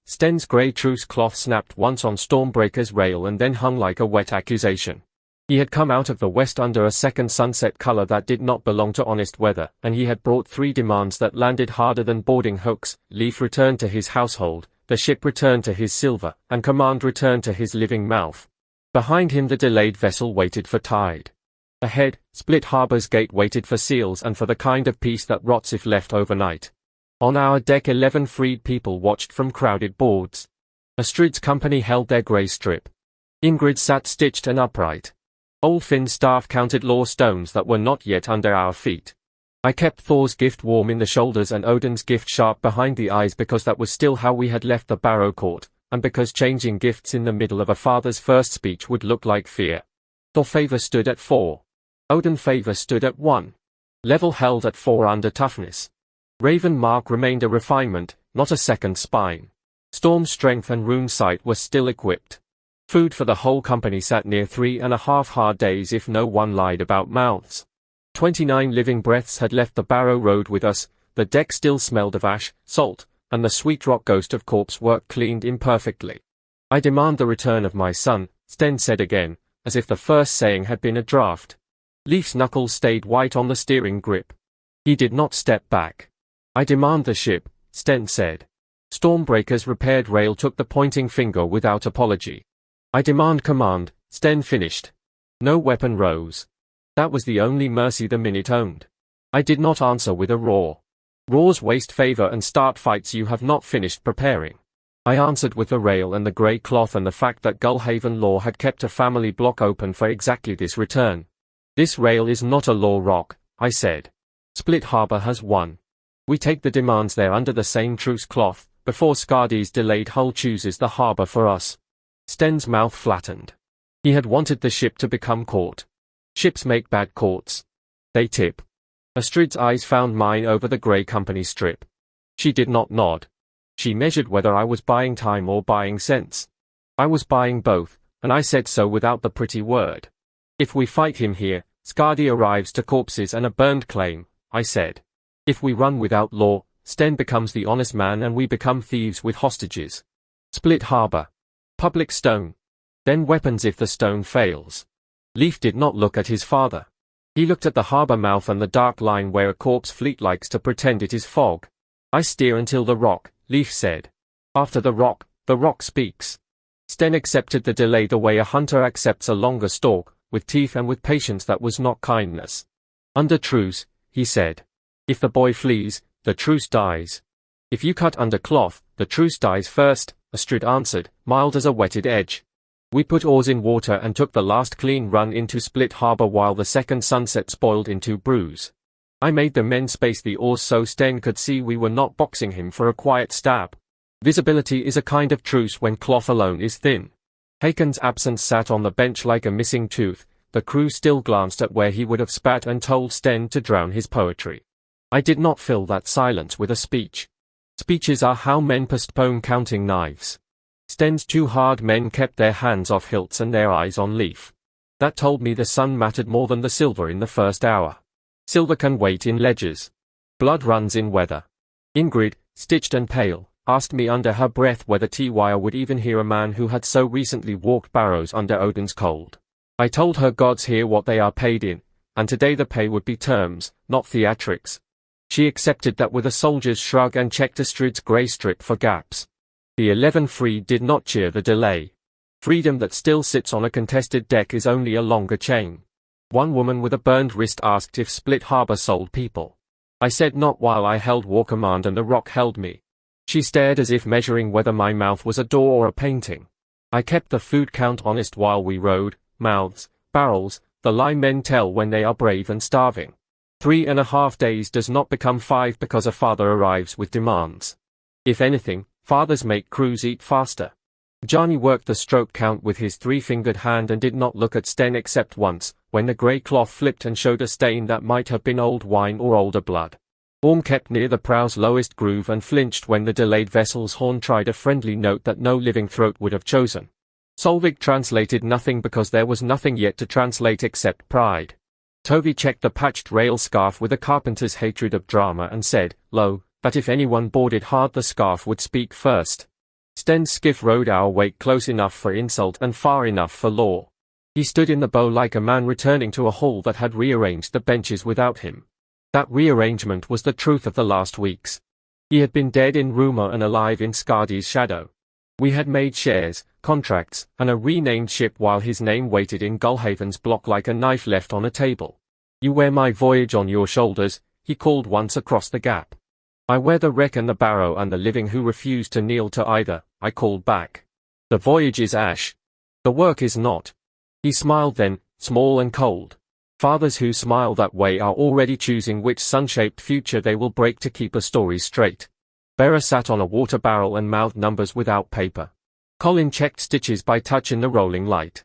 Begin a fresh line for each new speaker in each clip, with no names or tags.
Sten's grey truce cloth snapped once on Stormbreaker's rail and then hung like a wet accusation. He had come out of the west under a second sunset color that did not belong to honest weather, and he had brought 3 demands that landed harder than boarding hooks. Leaf returned to his household, the ship returned to his silver, and command returned to his living mouth. Behind him the delayed vessel waited for tide. Ahead, Split Harbor's gate waited for seals and for the kind of peace that rots if left overnight. On our deck 11 freed people watched from crowded boards. Astrid's company held their grey strip. Ingrid sat stitched and upright. Old Finn's staff counted law stones that were not yet under our feet. I kept Thor's gift warm in the shoulders and Odin's gift sharp behind the eyes because that was still how we had left the Barrow Court, and because changing gifts in the middle of a father's first speech would look like fear. Thor favor stood at 4. Odin favor stood at 1. Level held at 4 under toughness. Raven mark remained a refinement, not a second spine. Storm strength and rune sight were still equipped. Food for the whole company sat near 3.5 hard days if no one lied about mouths. 29 living breaths had left the Barrow Road with us, the deck still smelled of ash, salt, and the sweet rock ghost of corpse work cleaned imperfectly. I demand the return of my son, Sten said again, as if the first saying had been a draft. Leaf's knuckles stayed white on the steering grip. He did not step back. I demand the ship, Sten said. Stormbreaker's repaired rail took the pointing finger without apology. I demand command, Sten finished. No weapon rose. That was the only mercy the minute owned. I did not answer with a roar. Roars waste favor and start fights you have not finished preparing. I answered with the rail and the grey cloth and the fact that Gullhaven Law had kept a family block open for exactly this return. This rail is not a law rock, I said. Split Harbor has won. We take the demands there under the same truce cloth, before Skardi's delayed hull chooses the harbor for us. Sten's mouth flattened. He had wanted the ship to become court. Ships make bad courts. They tip. Astrid's eyes found mine over the grey company strip. She did not nod. She measured whether I was buying time or buying sense. I was buying both, and I said so without the pretty word. If we fight him here, Skardi arrives to corpses and a burned claim, I said. If we run without law, Sten becomes the honest man and we become thieves with hostages. Split Harbor. Public stone. Then weapons if the stone fails. Leaf did not look at his father. He looked at the harbor mouth and the dark line where a corpse fleet likes to pretend it is fog. I steer until the rock, Leaf said. After the rock speaks. Sten accepted the delay the way a hunter accepts a longer stalk, with teeth and with patience that was not kindness. Under truce, he said. If the boy flees, the truce dies. If you cut under cloth, the truce dies first, Astrid answered, mild as a whetted edge. We put oars in water and took the last clean run into Split Harbor while the second sunset spoiled into bruise. I made the men space the oars so Sten could see we were not boxing him for a quiet stab. Visibility is a kind of truce when cloth alone is thin. Hakon's absence sat on the bench like a missing tooth, the crew still glanced at where he would have spat and told Sten to drown his poetry. I did not fill that silence with a speech. Speeches are how men postpone counting knives. Sten's 2 hard men kept their hands off hilts and their eyes on Leaf. That told me the sun mattered more than the silver in the first hour. Silver can wait in ledgers. Blood runs in weather. Ingrid, stitched and pale, asked me under her breath whether T-Wire would even hear a man who had so recently walked barrows under Odin's cold. I told her gods hear what they are paid in, and today the pay would be terms, not theatrics. She accepted that with a soldier's shrug and checked Astrid's grey strip for gaps. The 11 freed did not cheer the delay. Freedom that still sits on a contested deck is only a longer chain. One woman with a burned wrist asked if Split Harbor sold people. I said not while I held war command and the rock held me. She stared as if measuring whether my mouth was a door or a painting. I kept the food count honest while we rode, mouths, barrels, the lie men tell when they are brave and starving. 3.5 days does not become 5 because a father arrives with demands. If anything, fathers make crews eat faster. Johnny worked the stroke count with his 3-fingered hand and did not look at Sten except once, when the grey cloth flipped and showed a stain that might have been old wine or older blood. Orm kept near the prow's lowest groove and flinched when the delayed vessel's horn tried a friendly note that no living throat would have chosen. Solvik translated nothing because there was nothing yet to translate except pride. Tovi checked the patched rail scarf with a carpenter's hatred of drama and said, low, that if anyone boarded hard the scarf would speak first. Sten's skiff rode our wake close enough for insult and far enough for law. He stood in the bow like a man returning to a hall that had rearranged the benches without him. That rearrangement was the truth of the last weeks. He had been dead in rumor and alive in Skardi's shadow. We had made shares, contracts, and a renamed ship while his name waited in Gullhaven's block like a knife left on a table. "You wear my voyage on your shoulders," he called once across the gap. "I wear the wreck and the barrow and the living who refuse to kneel to either," I called back. "The voyage is ash. The work is not." He smiled then, small and cold. Fathers who smile that way are already choosing which sun-shaped future they will break to keep a story straight. Bera sat on a water barrel and mouthed numbers without paper. Colin checked stitches by touch in the rolling light.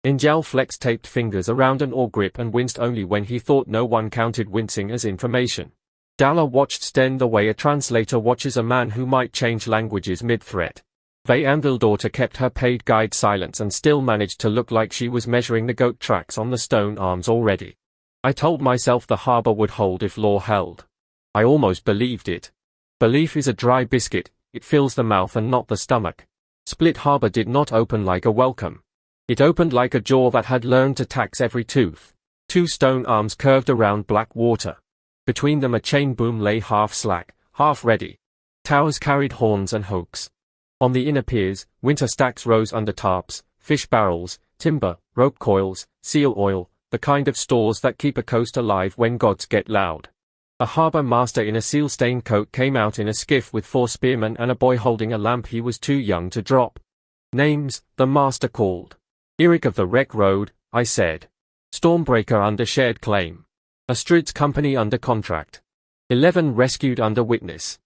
Ingel flexed taped fingers around an oar grip and winced only when he thought no one counted wincing as information. Dalla watched Sten the way a translator watches a man who might change languages mid-threat. Andildaughter kept her paid guide silence and still managed to look like she was measuring the goat tracks on the stone arms already. I told myself the harbor would hold if law held. I almost believed it. Belief is a dry biscuit, it fills the mouth and not the stomach. Split Harbor did not open like a welcome. It opened like a jaw that had learned to tax every tooth. 2 stone arms curved around black water. Between them a chain boom lay half slack, half ready. Towers carried horns and hooks. On the inner piers, winter stacks rose under tarps, fish barrels, timber, rope coils, seal oil, the kind of stores that keep a coast alive when gods get loud. A harbor master in a seal-stained coat came out in a skiff with 4 spearmen and a boy holding a lamp he was too young to drop. "Names," the master called. "Eirik of the Wreck Road," I said. "Stormbreaker under shared claim. Astrid's company under contract. 11 rescued under witness.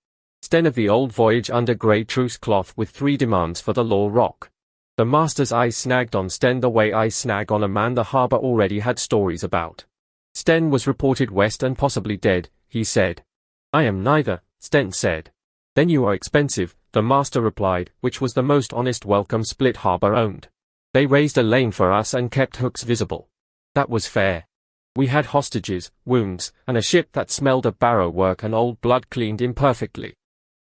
Sten of the old voyage under grey truce cloth with 3 demands for the law rock." The master's eyes snagged on Sten the way I snag on a man the harbor already had stories about. "Sten was reported west and possibly dead," he said. "I am neither," Sten said. "Then you are expensive," the master replied, which was the most honest welcome Split Harbor owned. "They raised a lane for us and kept hooks visible. That was fair. We had hostages, wounds, and a ship that smelled of barrow work and old blood cleaned imperfectly.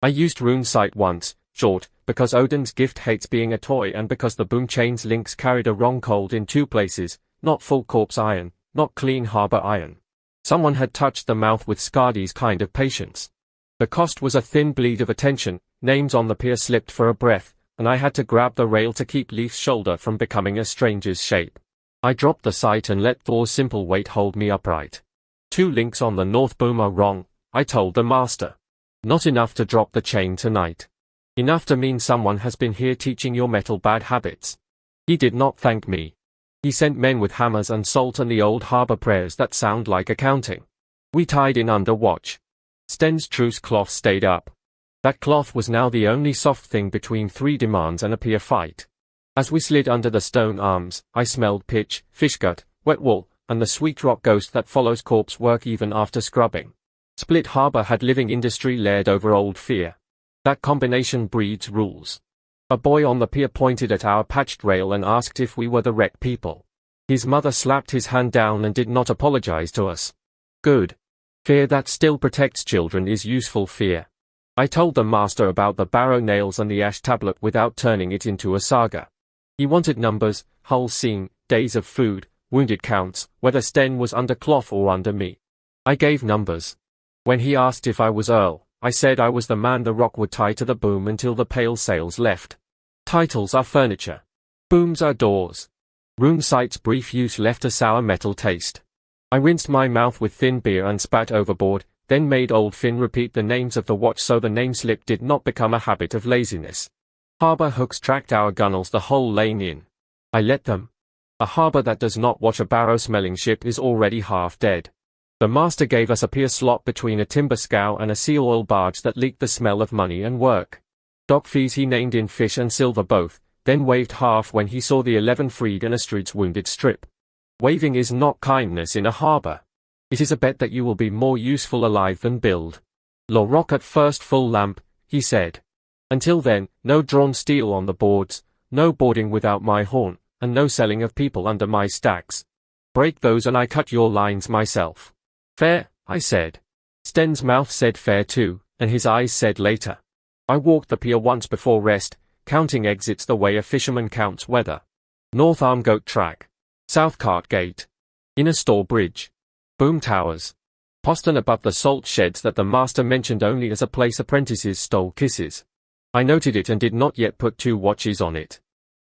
I used rune sight once, short, because Odin's gift hates being a toy and because the boom chain's links carried a wrong cold in 2 places, not full corpse iron, not clean harbor iron. Someone had touched the mouth with Skardi's kind of patience. The cost was a thin bleed of attention, names on the pier slipped for a breath, and I had to grab the rail to keep Leif's shoulder from becoming a stranger's shape. I dropped the sight and let Thor's simple weight hold me upright. 2 links on the north boom are wrong, I told the master. Not enough to drop the chain tonight. Enough to mean someone has been here teaching your metal bad habits. He did not thank me. He sent men with hammers and salt and the old harbor prayers that sound like accounting. We tied in under watch. Sten's truce cloth stayed up. That cloth was now the only soft thing between 3 demands and a pier fight. As we slid under the stone arms, I smelled pitch, fish gut, wet wool, and the sweet rock ghost that follows corpse work even after scrubbing. Split Harbor had living industry layered over old fear. That combination breeds rules. A boy on the pier pointed at our patched rail and asked if we were the wreck people. His mother slapped his hand down and did not apologize to us. Good. Fear that still protects children is useful fear. I told the master about the barrow nails and the ash tablet without turning it into a saga. He wanted numbers, hulls seen, days of food, wounded counts, whether Sten was under cloth or under me. I gave numbers. When he asked if I was Earl, I said I was the man the rock would tie to the boom until the pale sails left. Titles are furniture. Booms are doors. Rune sight's brief use left a sour metal taste. I rinsed my mouth with thin beer and spat overboard, then made old Finn repeat the names of the watch so the name slip did not become a habit of laziness. Harbor hooks tracked our gunnels the whole lane in. I let them. A harbor that does not watch a barrow-smelling ship is already half dead. The master gave us a pier slot between a timber scow and a seal oil barge that leaked the smell of money and work. Dock fees he named in fish and silver both, then waved half when he saw the 11 freed and Astrid's wounded strip. Waving is not kindness in a harbor. It is a bet that you will be more useful alive than build. "La rock at first full lamp," he said. "Until then, no drawn steel on the boards, no boarding without my horn, and no selling of people under my stacks. Break those and I cut your lines myself." "Fair," I said. Sten's mouth said fair too, and his eyes said later. I walked the pier once before rest, counting exits the way a fisherman counts weather. North Arm Goat Track. South Cart Gate. Inner Store Bridge. Boom Towers. Postern above the salt sheds that the master mentioned only as a place apprentices stole kisses. I noted it and did not yet put 2 watches on it.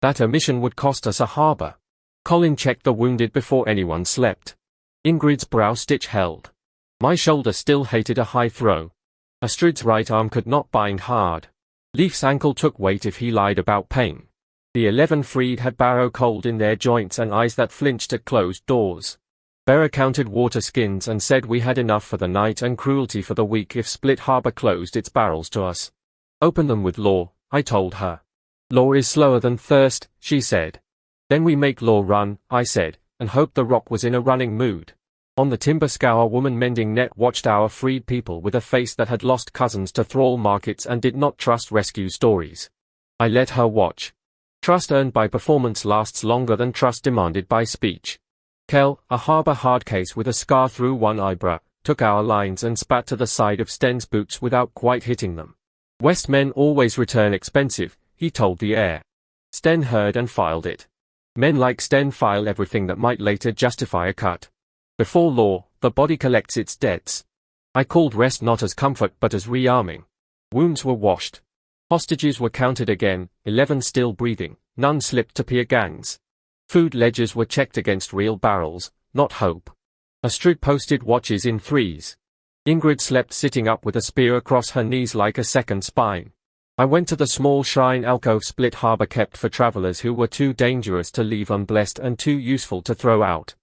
That omission would cost us a harbour. Colin checked the wounded before anyone slept. Ingrid's brow stitch held. My shoulder still hated a high throw. Astrid's right arm could not bind hard. Leif's ankle took weight if he lied about pain. The 11 freed had barrow cold in their joints and eyes that flinched at closed doors. Bera counted water skins and said we had enough for the night and cruelty for the week if Split Harbour closed its barrels to us. Open them with law, I told her. Law is slower than thirst, she said. Then we make law run, I said, and hoped the rock was in a running mood. On the timber scour, woman mending net watched our freed people with a face that had lost cousins to thrall markets and did not trust rescue stories. I let her watch. Trust earned by performance lasts longer than trust demanded by speech. Kel, a harbour hard case with a scar through one eyebrow, took our lines and spat to the side of Sten's boots without quite hitting them. West men always return expensive, he told the heir. Sten heard and filed it. Men like Sten file everything that might later justify a cut. Before law, the body collects its debts. I called rest not as comfort but as rearming. Wounds were washed. Hostages were counted again, 11 still breathing, none slipped to peer gangs. Food ledgers were checked against real barrels, not hope. Astrid posted watches in 3s. Ingrid slept sitting up with a spear across her knees like a second spine. I went to the small shrine alcove Split Harbour kept for travellers who were too dangerous to leave unblessed and too useful to throw out.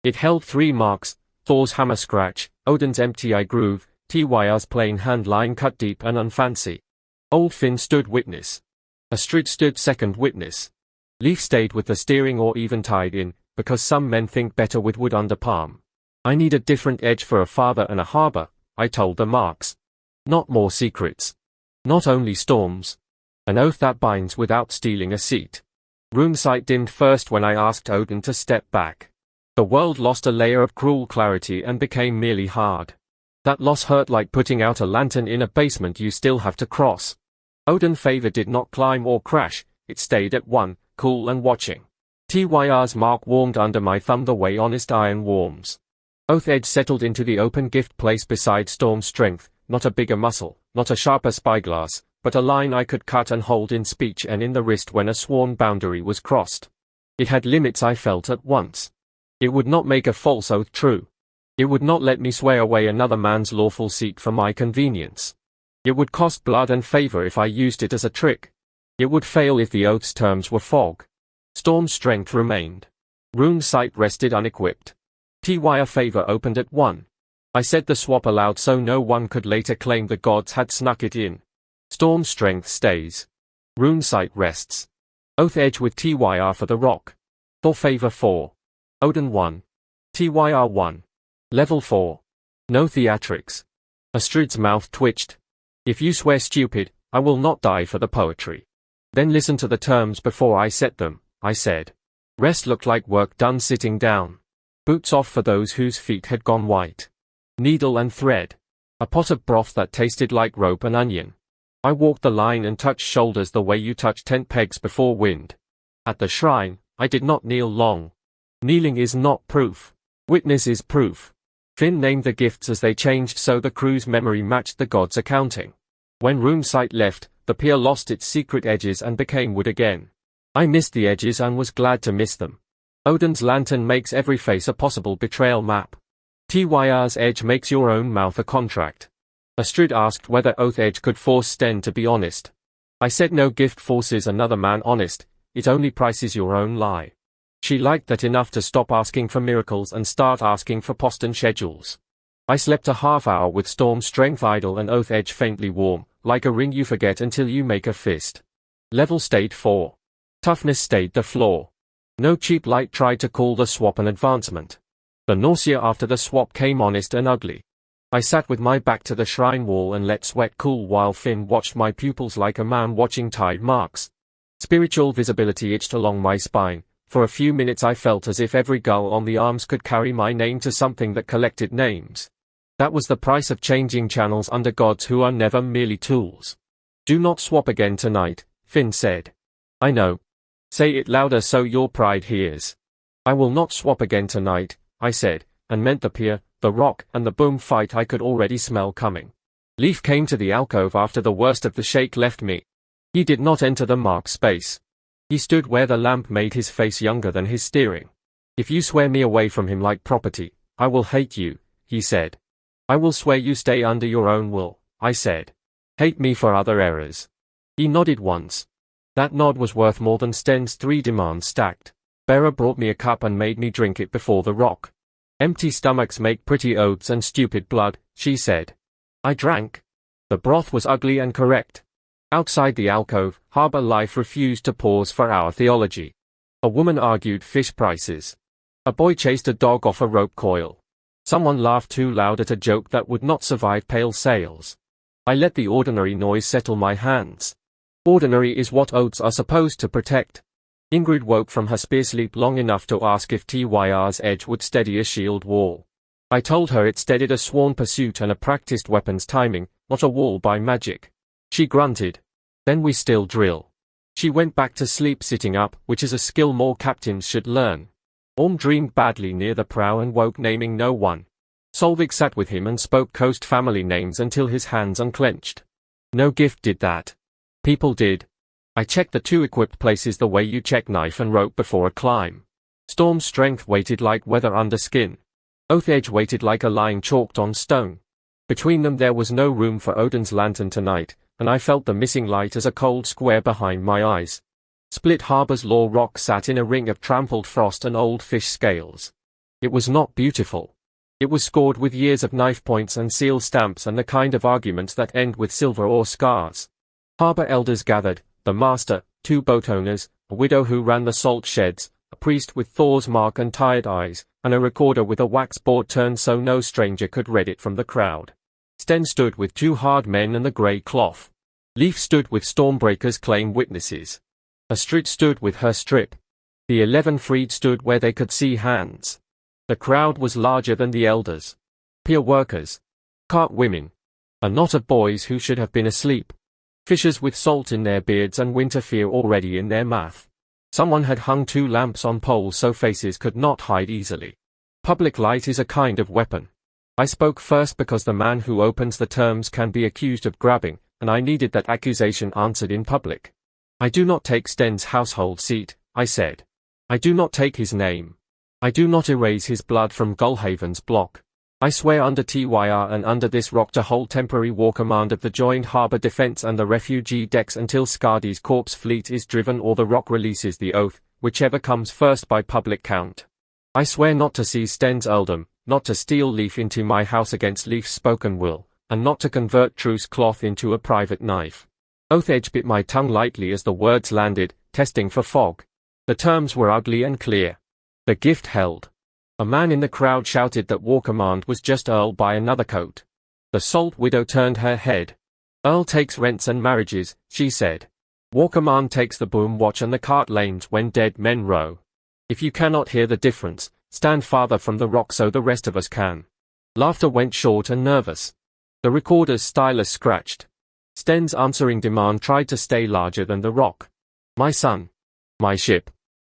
It held 3 marks, Thor's hammer scratch, Odin's empty eye groove, Tyr's plain hand line cut deep and unfancy. Old Finn stood witness. Astrid stood second witness. Leif stayed with the steering or even tied in, because some men think better with wood under palm. I need a different edge for a father and a harbour, I told the marks. Not more secrets. Not only storms. An oath that binds without stealing a seat. Rune sight dimmed first when I asked Odin to step back. The world lost a layer of cruel clarity and became merely hard. That loss hurt like putting out a lantern in a basement you still have to cross. Odin favor did not climb or crash, it stayed at 1. Cool and watching. Tyr's mark warmed under my thumb the way honest iron warms. Oath edge settled into the open gift place beside storm strength, not a bigger muscle, not a sharper spyglass, but a line I could cut and hold in speech and in the wrist when a sworn boundary was crossed. It had limits I felt at once. It would not make a false oath true. It would not let me swear away another man's lawful seat for my convenience. It would cost blood and favor if I used it as a trick. It would fail if the oath's terms were fog. Storm's strength remained. Rune's sight rested unequipped. Tyr favor opened at 1. I said the swap allowed so no one could later claim the gods had snuck it in. Storm's strength stays. Rune's sight rests. Oath edge with Tyr for the rock. Thor favor 4. Odin 1. Tyr 1. Level 4. No theatrics. Astrid's mouth twitched. If you swear stupid, I will not die for the poetry. Then listen to the terms before I set them, I said. Rest looked like work done sitting down. Boots off for those whose feet had gone white. Needle and thread. A pot of broth that tasted like rope and onion. I walked the line and touched shoulders the way you touch tent pegs before wind. At the shrine, I did not kneel long. Kneeling is not proof. Witness is proof. Finn named the gifts as they changed so the crew's memory matched the gods' accounting. When Rune's sight left, the pier lost its secret edges and became wood again. I missed the edges and was glad to miss them. Odin's lantern makes every face a possible betrayal map. Tyr's edge makes your own mouth a contract. Astrid asked whether Oath Edge could force Sten to be honest. I said no gift forces another man honest, it only prices your own lie. She liked that enough to stop asking for miracles and start asking for Postern schedules. I slept a half hour with Storm strength idle and Oath Edge faintly warm, like a ring you forget until you make a fist. Level stayed 4. Toughness stayed the floor. No cheap light tried to call the swap an advancement. The nausea after the swap came honest and ugly. I sat with my back to the shrine wall and let sweat cool while Finn watched my pupils like a man watching tide marks. Spiritual visibility itched along my spine. For a few minutes I felt as if every gull on the arms could carry my name to something that collected names. That was the price of changing channels under gods who are never merely tools. Do not swap again tonight, Finn said. I know. Say it louder so your pride hears. I will not swap again tonight, I said, and meant the pier, the rock, and the boom fight I could already smell coming. Leaf came to the alcove after the worst of the shake left me. He did not enter the marked space. He stood where the lamp made his face younger than his steering. If you swear me away from him like property, I will hate you, he said. I will swear you stay under your own will, I said. Hate me for other errors. He nodded once. That nod was worth more than Sten's 3 demands stacked. Bera brought me a cup and made me drink it before the rock. Empty stomachs make pretty oaths and stupid blood, she said. I drank. The broth was ugly and correct. Outside the alcove, harbor life refused to pause for our theology. A woman argued fish prices. A boy chased a dog off a rope coil. Someone laughed too loud at a joke that would not survive pale sails. I let the ordinary noise settle my hands. Ordinary is what oaths are supposed to protect. Ingrid woke from her spear sleep long enough to ask if Tyr's edge would steady a shield wall. I told her it steadied a sworn pursuit and a practiced weapons timing, not a wall by magic. She grunted. Then we still drill. She went back to sleep sitting up, which is a skill more captains should learn. Orm dreamed badly near the prow and woke naming no one. Solvik sat with him and spoke coast family names until his hands unclenched. No gift did that. People did. I checked the 2 equipped places the way you check knife and rope before a climb. Storm's strength weighted like weather under skin. Oath edge weighted like a line chalked on stone. Between them there was no room for Odin's lantern tonight, and I felt the missing light as a cold square behind my eyes. Split Harbor's law rock sat in a ring of trampled frost and old fish scales. It was not beautiful. It was scored with years of knife points and seal stamps and the kind of arguments that end with silver or scars. Harbor elders gathered, the master, 2 boat owners, a widow who ran the salt sheds, a priest with Thor's mark and tired eyes, and a recorder with a wax board turned so no stranger could read it from the crowd. Sten stood with 2 hard men and the grey cloth. Leaf stood with Stormbreaker's claim witnesses. Astrid stood with her strip. The 11 freed stood where they could see hands. The crowd was larger than the elders. Pier workers. Cart women. A knot of boys who should have been asleep. Fishers with salt in their beards and winter fear already in their mouth. Someone had hung 2 lamps on poles so faces could not hide easily. Public light is a kind of weapon. I spoke first because the man who opens the terms can be accused of grabbing, and I needed that accusation answered in public. I do not take Sten's household seat, I said. I do not take his name. I do not erase his blood from Gullhaven's block. I swear under Tyr and under this rock to hold temporary war command of the joined harbour defence and the refugee decks until Skardi's corpse fleet is driven or the rock releases the oath, whichever comes first by public count. I swear not to seize Sten's earldom, not to steal Leaf into my house against Leaf's spoken will, and not to convert Truce cloth into a private knife. Oath edge bit my tongue lightly as the words landed, testing for fog. The terms were ugly and clear. The gift held. A man in the crowd shouted that war command was just Earl by another coat. The salt widow turned her head. Earl takes rents and marriages, she said. War command takes the boom watch and the cart lanes when dead men row. If you cannot hear the difference, stand farther from the rock so the rest of us can. Laughter went short and nervous. The recorder's stylus scratched. Sten's answering demand tried to stay larger than the rock. My son. My ship.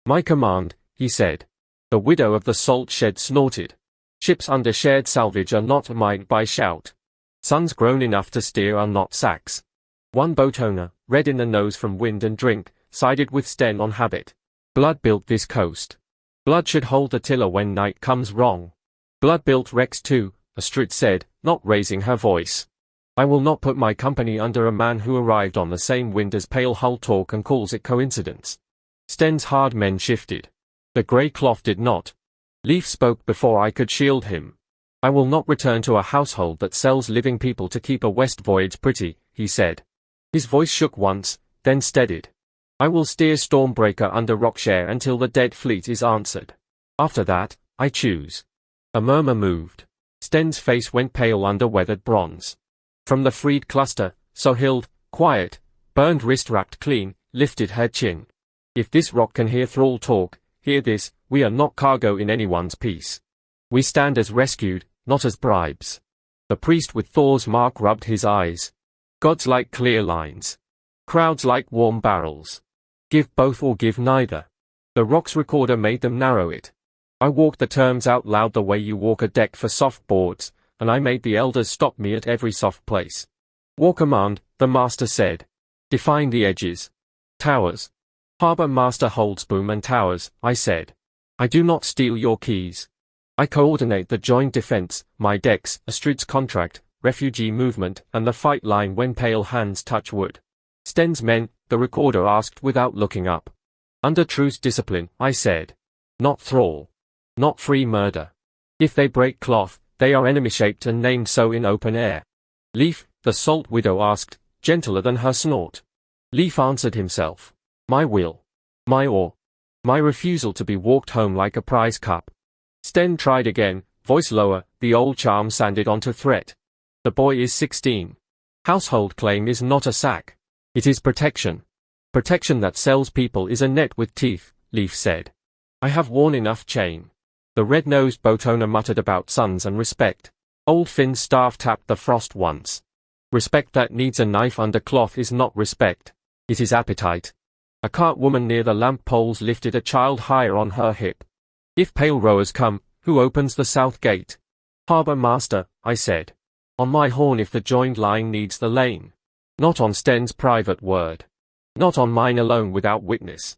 My command, he said. The widow of the salt shed snorted. Ships under shared salvage are not mine by shout. Sons grown enough to steer are not sacks. One boat owner, red in the nose from wind and drink, sided with Sten on habit. Blood built this coast. Blood should hold the tiller when night comes wrong. Blood built Rex too, Astrid said, not raising her voice. I will not put my company under a man who arrived on the same wind as Pale Hull talk and calls it coincidence. Sten's hard men shifted. The grey cloth did not. Leaf spoke before I could shield him. I will not return to a household that sells living people to keep a west voyage pretty, he said. His voice shook once, then steadied. I will steer Stormbreaker under Rockshare until the dead fleet is answered. After that, I choose. A murmur moved. Sten's face went pale under weathered bronze. From the freed cluster, Sohild, quiet, burned wrist wrapped clean, lifted her chin. If this rock can hear thrall talk, hear this, we are not cargo in anyone's peace. We stand as rescued, not as bribes. The priest with Thor's mark rubbed his eyes. Gods like clear lines. Crowds like warm barrels. Give both or give neither. The Rock's recorder made them narrow it. I walked the terms out loud the way you walk a deck for soft boards, and I made the elders stop me at every soft place. War command, the master said. Define the edges. Towers. Harbor master holds boom and towers, I said. I do not steal your keys. I coordinate the joint defense, my decks, Astrid's contract, refugee movement, and the fight line when pale hands touch wood. Sten's men, the recorder asked without looking up. Under Truce discipline, I said. Not thrall. Not free murder. If they break cloth, they are enemy-shaped and named so in open air. Leaf, the salt widow asked, gentler than her snort. Leaf answered himself. My will. My oar. My refusal to be walked home like a prize cup. Sten tried again, voice lower, the old charm sanded onto threat. The boy is 16. Household claim is not a sack. It is protection. Protection that sells people is a net with teeth, Leaf said. I have worn enough chain. The red-nosed boat owner muttered about sons and respect. Old Finn's staff tapped the frost once. Respect that needs a knife under cloth is not respect. It is appetite. A cart woman near the lamp poles lifted a child higher on her hip. If pale rowers come, who opens the south gate? Harbor master, I said. On my horn if the joined line needs the lane. Not on Sten's private word. Not on mine alone without witness.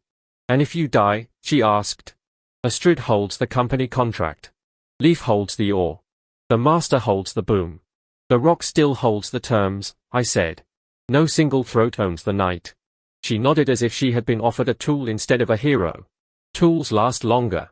And if you die, she asked. Astrid holds the company contract. Leaf holds the oar. The master holds the boom. The Rock still holds the terms, I said. No single throat owns the night. She nodded as if she had been offered a tool instead of a hero. Tools last longer.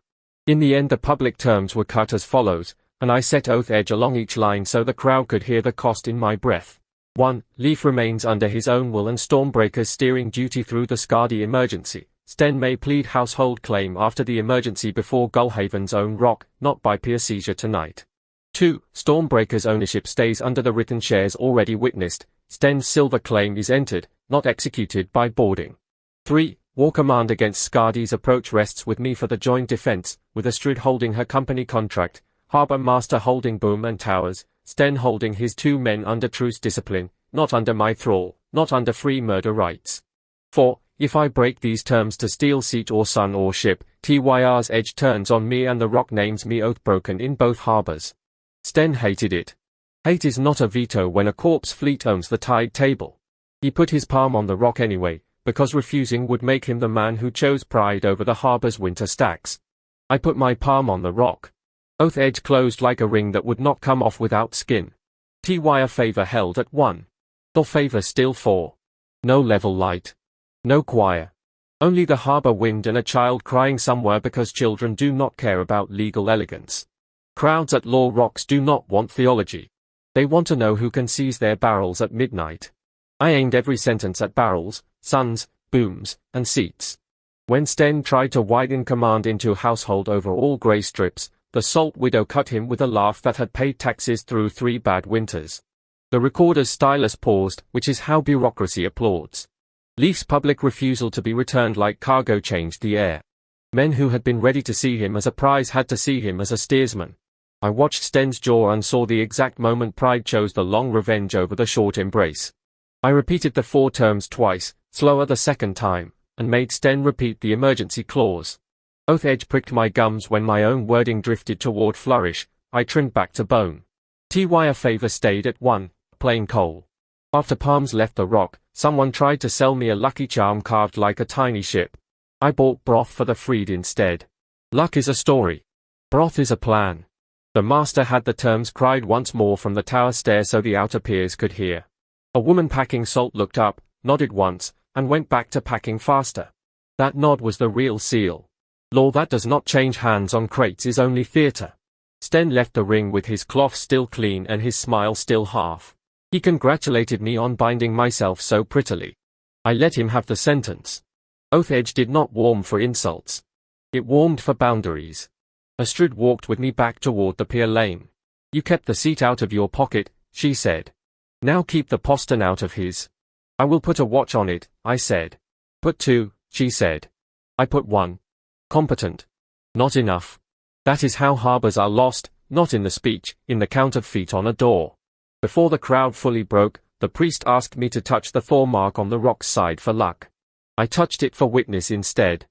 In the end the public terms were cut as follows, and I set oath edge along each line so the crowd could hear the cost in my breath. 1. Leaf remains under his own will and Stormbreaker's steering duty through the Skardi emergency. Sten may plead household claim after the emergency before Gullhaven's own Rock, not by peer seizure tonight. 2. Stormbreaker's ownership stays under the written shares already witnessed. Sten's silver claim is entered, not executed by boarding. 3. War command against Skardi's approach rests with me for the joint defense, with Astrid holding her company contract, Harbor Master holding boom and towers, Sten holding his 2 men under Truce discipline, not under my thrall, not under free murder rights. 4. If I break these terms to steal seat or son or ship, Tyr's edge turns on me and the Rock names me oath broken in both harbors. Sten hated it. Hate is not a veto when a corpse fleet owns the tide table. He put his palm on the Rock anyway, because refusing would make him the man who chose pride over the harbor's winter stacks. I put my palm on the Rock. Oath edge closed like a ring that would not come off without skin. Tyr favor held at 1. The favor still 4. No level light. No choir. Only the harbor wind and a child crying somewhere because children do not care about legal elegance. Crowds at Law Rocks do not want theology. They want to know who can seize their barrels at midnight. I aimed every sentence at barrels, suns, booms, and seats. When Sten tried to widen command into household over all grey strips, the Salt Widow cut him with a laugh that had paid taxes through 3 bad winters. The recorder's stylus paused, which is how bureaucracy applauds. Leaf's public refusal to be returned like cargo changed the air. Men who had been ready to see him as a prize had to see him as a steersman. I watched Sten's jaw and saw the exact moment pride chose the long revenge over the short embrace. I repeated the 4 terms twice, slower the second time, and made Sten repeat the emergency clause. Oath edge pricked my gums when my own wording drifted toward flourish. I trimmed back to bone. Tyr favor stayed at 1, plain coal. After palms left the Rock, someone tried to sell me a lucky charm carved like a tiny ship. I bought broth for the freed instead. Luck is a story. Broth is a plan. The master had the terms cried once more from the tower stair so the outer peers could hear. A woman packing salt looked up, nodded once, and went back to packing faster. That nod was the real seal. Law that does not change hands on crates is only theatre. Sten left the ring with his cloth still clean and his smile still half. He congratulated me on binding myself so prettily. I let him have the sentence. Oath edge did not warm for insults. It warmed for boundaries. Astrid walked with me back toward the pier lane. You kept the seat out of your pocket, she said. Now keep the postern out of his. I will put a watch on it, I said. Put 2, she said. I put 1. Competent. Not enough. That is how harbors are lost, not in the speech, in the count of feet on a door. Before the crowd fully broke, the priest asked me to touch the Thor mark on the rock's side for luck. I touched it for witness instead.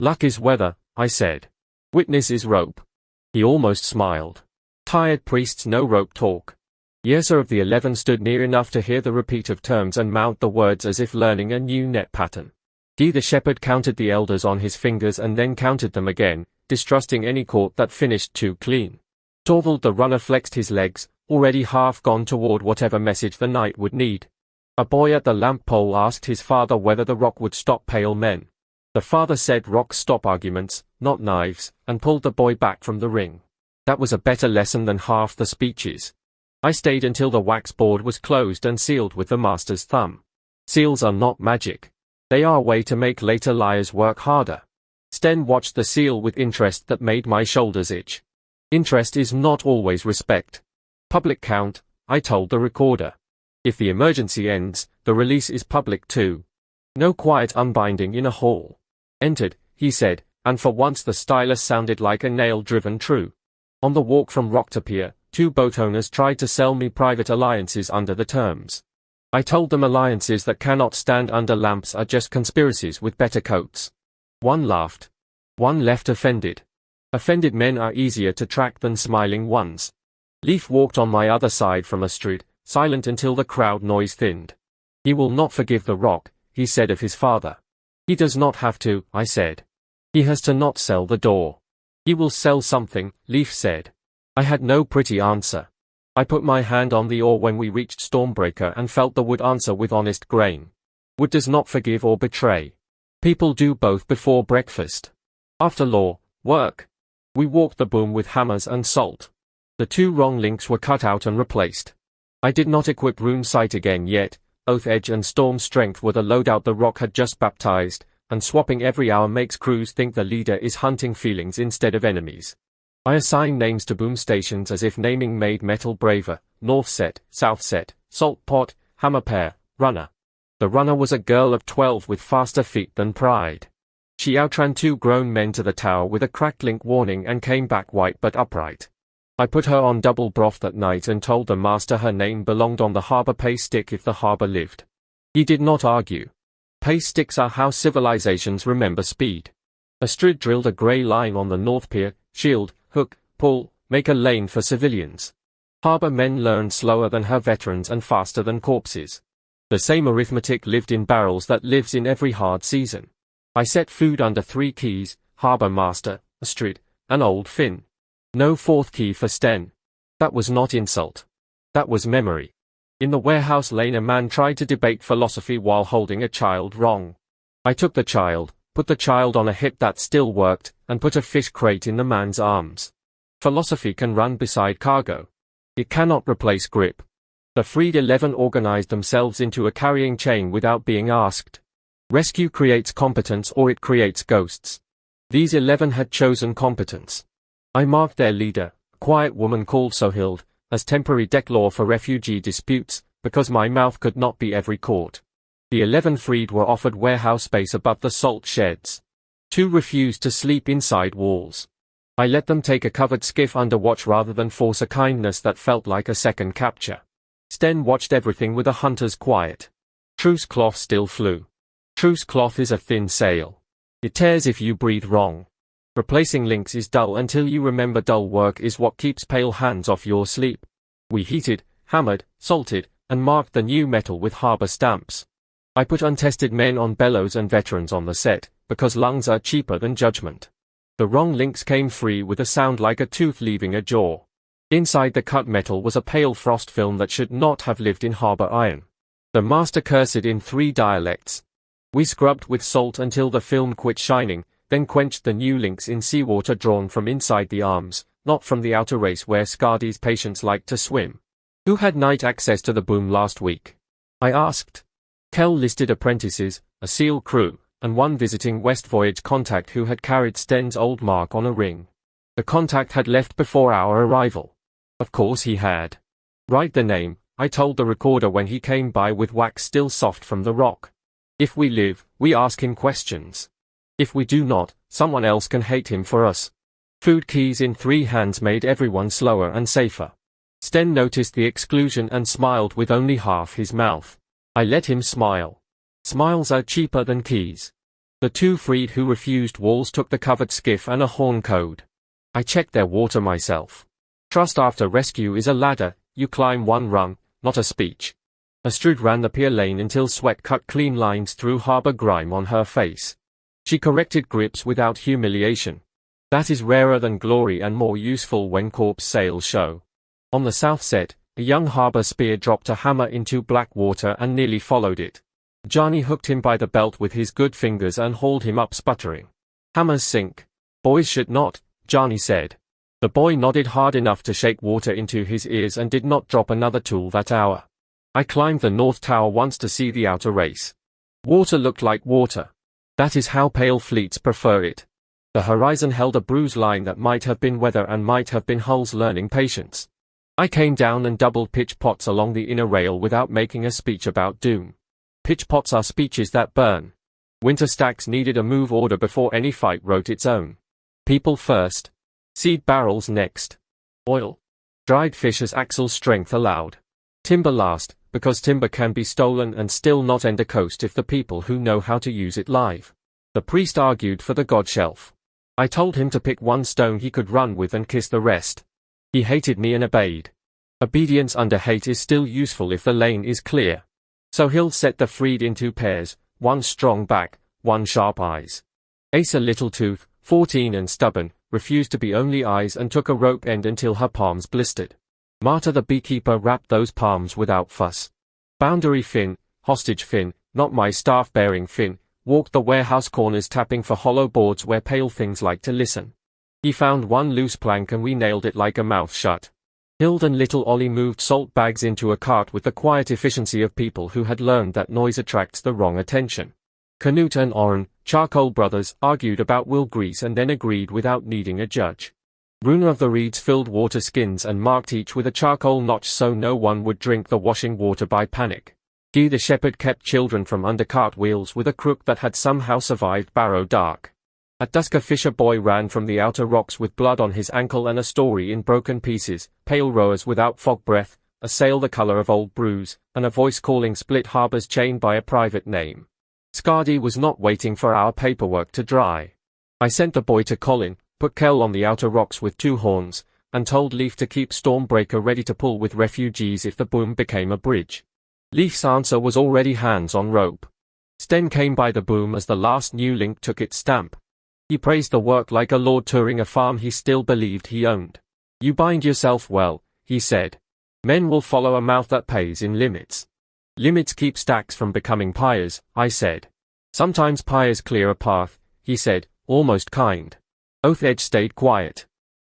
Luck is weather, I said. Witness is rope. He almost smiled. Tired priests know rope talk. Yrsa of the 11 stood near enough to hear the repeat of terms and mouthed the words as if learning a new net pattern. Gi the shepherd counted the elders on his fingers and then counted them again, distrusting any court that finished too clean. Torvald the runner flexed his legs, already half gone toward whatever message the night would need. A boy at the lamp pole asked his father whether the rock would stop pale men. The father said rocks stop arguments, not knives, and pulled the boy back from the ring. That was a better lesson than half the speeches. I stayed until the wax board was closed and sealed with the master's thumb. Seals are not magic. They are a way to make later liars work harder. Sten watched the seal with interest that made my shoulders itch. Interest is not always respect. Public count, I told the recorder. If the emergency ends, the release is public too. No quiet unbinding in a hall. Entered, he said, and for once the stylus sounded like a nail-driven true. On the walk from rock to pier, 2 boat owners tried to sell me private alliances under the terms. I told them alliances that cannot stand under lamps are just conspiracies with better coats. One laughed. One left offended. Offended men are easier to track than smiling ones. Leaf walked on my other side from Astrid, silent until the crowd noise thinned. He will not forgive the rock, he said of his father. He does not have to, I said. He has to not sell the door. He will sell something, Leaf said. I had no pretty answer. I put my hand on the oar when we reached Stormbreaker and felt the wood answer with honest grain. Wood does not forgive or betray. People do both before breakfast. After law, work. We walked the boom with hammers and salt. The 2 wrong links were cut out and replaced. I did not equip Rune Sight again yet. Oath Edge and Storm Strength were the loadout the rock had just baptized, and swapping every hour makes crews think the leader is hunting feelings instead of enemies. I assign names to boom stations as if naming made metal braver: North Set, South Set, Salt Pot, Hammer Pair, Runner. The runner was a girl of 12 with faster feet than pride. She outran 2 grown men to the tower with a cracked link warning and came back white but upright. I put her on double broth that night and told the master her name belonged on the harbor pay stick if the harbor lived. He did not argue. Pay sticks are how civilizations remember speed. Astrid drilled a grey line on the north pier: shield, hook, pull, make a lane for civilians. Harbor men learned slower than her veterans and faster than corpses. The same arithmetic lived in barrels that lives in every hard season. I set food under 3 keys: harbor master, Astrid, and old Finn. No 4th key for Sten. That was not insult. That was memory. In the warehouse lane a man tried to debate philosophy while holding a child wrong. I took the child, put the child on a hip that still worked, and put a fish crate in the man's arms. Philosophy can run beside cargo. It cannot replace grip. The freed 11 organized themselves into a carrying chain without being asked. Rescue creates competence or it creates ghosts. These 11 had chosen competence. I marked their leader, a quiet woman called Sohild, as temporary deck law for refugee disputes, because my mouth could not be every court. The 11 freed were offered warehouse space above the salt sheds. 2 refused to sleep inside walls. I let them take a covered skiff under watch rather than force a kindness that felt like a second capture. Sten watched everything with a hunter's quiet. Truce cloth still flew. Truce cloth is a thin sail. It tears if you breathe wrong. Replacing links is dull until you remember dull work is what keeps pale hands off your sleep. We heated, hammered, salted, and marked the new metal with harbor stamps. I put untested men on bellows and veterans on the set, because lungs are cheaper than judgment. The wrong links came free with a sound like a tooth leaving a jaw. Inside the cut metal was a pale frost film that should not have lived in harbor iron. The master cursed in 3 dialects. We scrubbed with salt until the film quit shining, then quenched the new links in seawater drawn from inside the arms, not from the outer race where Skardi's patients like to swim. Who had night access to the boom last week? I asked. Kell listed apprentices, a SEAL crew, and 1 visiting West Voyage contact who had carried Sten's old mark on a ring. The contact had left before our arrival. Of course he had. Write the name, I told the recorder when he came by with wax still soft from the rock. If we live, we ask him questions. If we do not, someone else can hate him for us. Food keys in 3 hands made everyone slower and safer. Sten noticed the exclusion and smiled with only half his mouth. I let him smile. Smiles are cheaper than keys. The two freed who refused walls took the covered skiff and a horn code. I checked their water myself. Trust after rescue is a ladder, you climb one rung, not a speech. Astrud ran the pier lane until sweat cut clean lines through harbor grime on her face. She corrected grips without humiliation. That is rarer than glory and more useful when corpse sails show. On the south set, a young harbor spear dropped a hammer into black water and nearly followed it. Johnny hooked him by the belt with his good fingers and hauled him up sputtering. Hammers sink. Boys should not, Johnny said. The boy nodded hard enough to shake water into his ears and did not drop another tool that hour. I climbed the north tower once to see the outer race. Water looked like water. That is how pale fleets prefer it. The horizon held a bruise line that might have been weather and might have been hulls learning patience. I came down and doubled pitch pots along the inner rail without making a speech about doom. Pitch pots are speeches that burn. Winter stacks needed a move order before any fight wrote its own. People first. Seed barrels next. Oil. Dried fish as Axel's strength allowed. Timber last, because timber can be stolen and still not end a coast if the people who know how to use it live. The priest argued for the god shelf. I told him to pick one stone he could run with and kiss the rest. He hated me and obeyed. Obedience under hate is still useful if the lane is clear. So he'll set the freed into pairs, one strong back, one sharp eyes. Asa Littletooth, 14 and stubborn, refused to be only eyes and took a rope end until her palms blistered. Marta the beekeeper wrapped those palms without fuss. Boundary Finn, hostage Finn, not my staff-bearing Finn, walked the warehouse corners tapping for hollow boards where pale things like to listen. He found one loose plank and we nailed it like a mouth shut. Hild and little Ollie moved salt bags into a cart with the quiet efficiency of people who had learned that noise attracts the wrong attention. Canute and Oren, charcoal brothers, argued about wool grease and then agreed without needing a judge. Runa of the Reeds filled water skins and marked each with a charcoal notch so no one would drink the washing water by panic. Guy the shepherd kept children from under cart wheels with a crook that had somehow survived Barrow Dark. At dusk a fisher boy ran from the outer rocks with blood on his ankle and a story in broken pieces, pale rowers without fog breath, a sail the color of old brews, and a voice calling split harbors chained by a private name. Skardi was not waiting for our paperwork to dry. I sent the boy to Colin, put Kel on the outer rocks with 2 horns, and told Leaf to keep Stormbreaker ready to pull with refugees if the boom became a bridge. Leaf's answer was already hands on rope. Sten came by the boom as the last new link took its stamp. He praised the work like a lord touring a farm he still believed he owned. You bind yourself well, he said. Men will follow a mouth that pays in limits. Limits keep stacks from becoming pyres, I said. Sometimes pyres clear a path, he said, almost kind. Oathedge stayed quiet.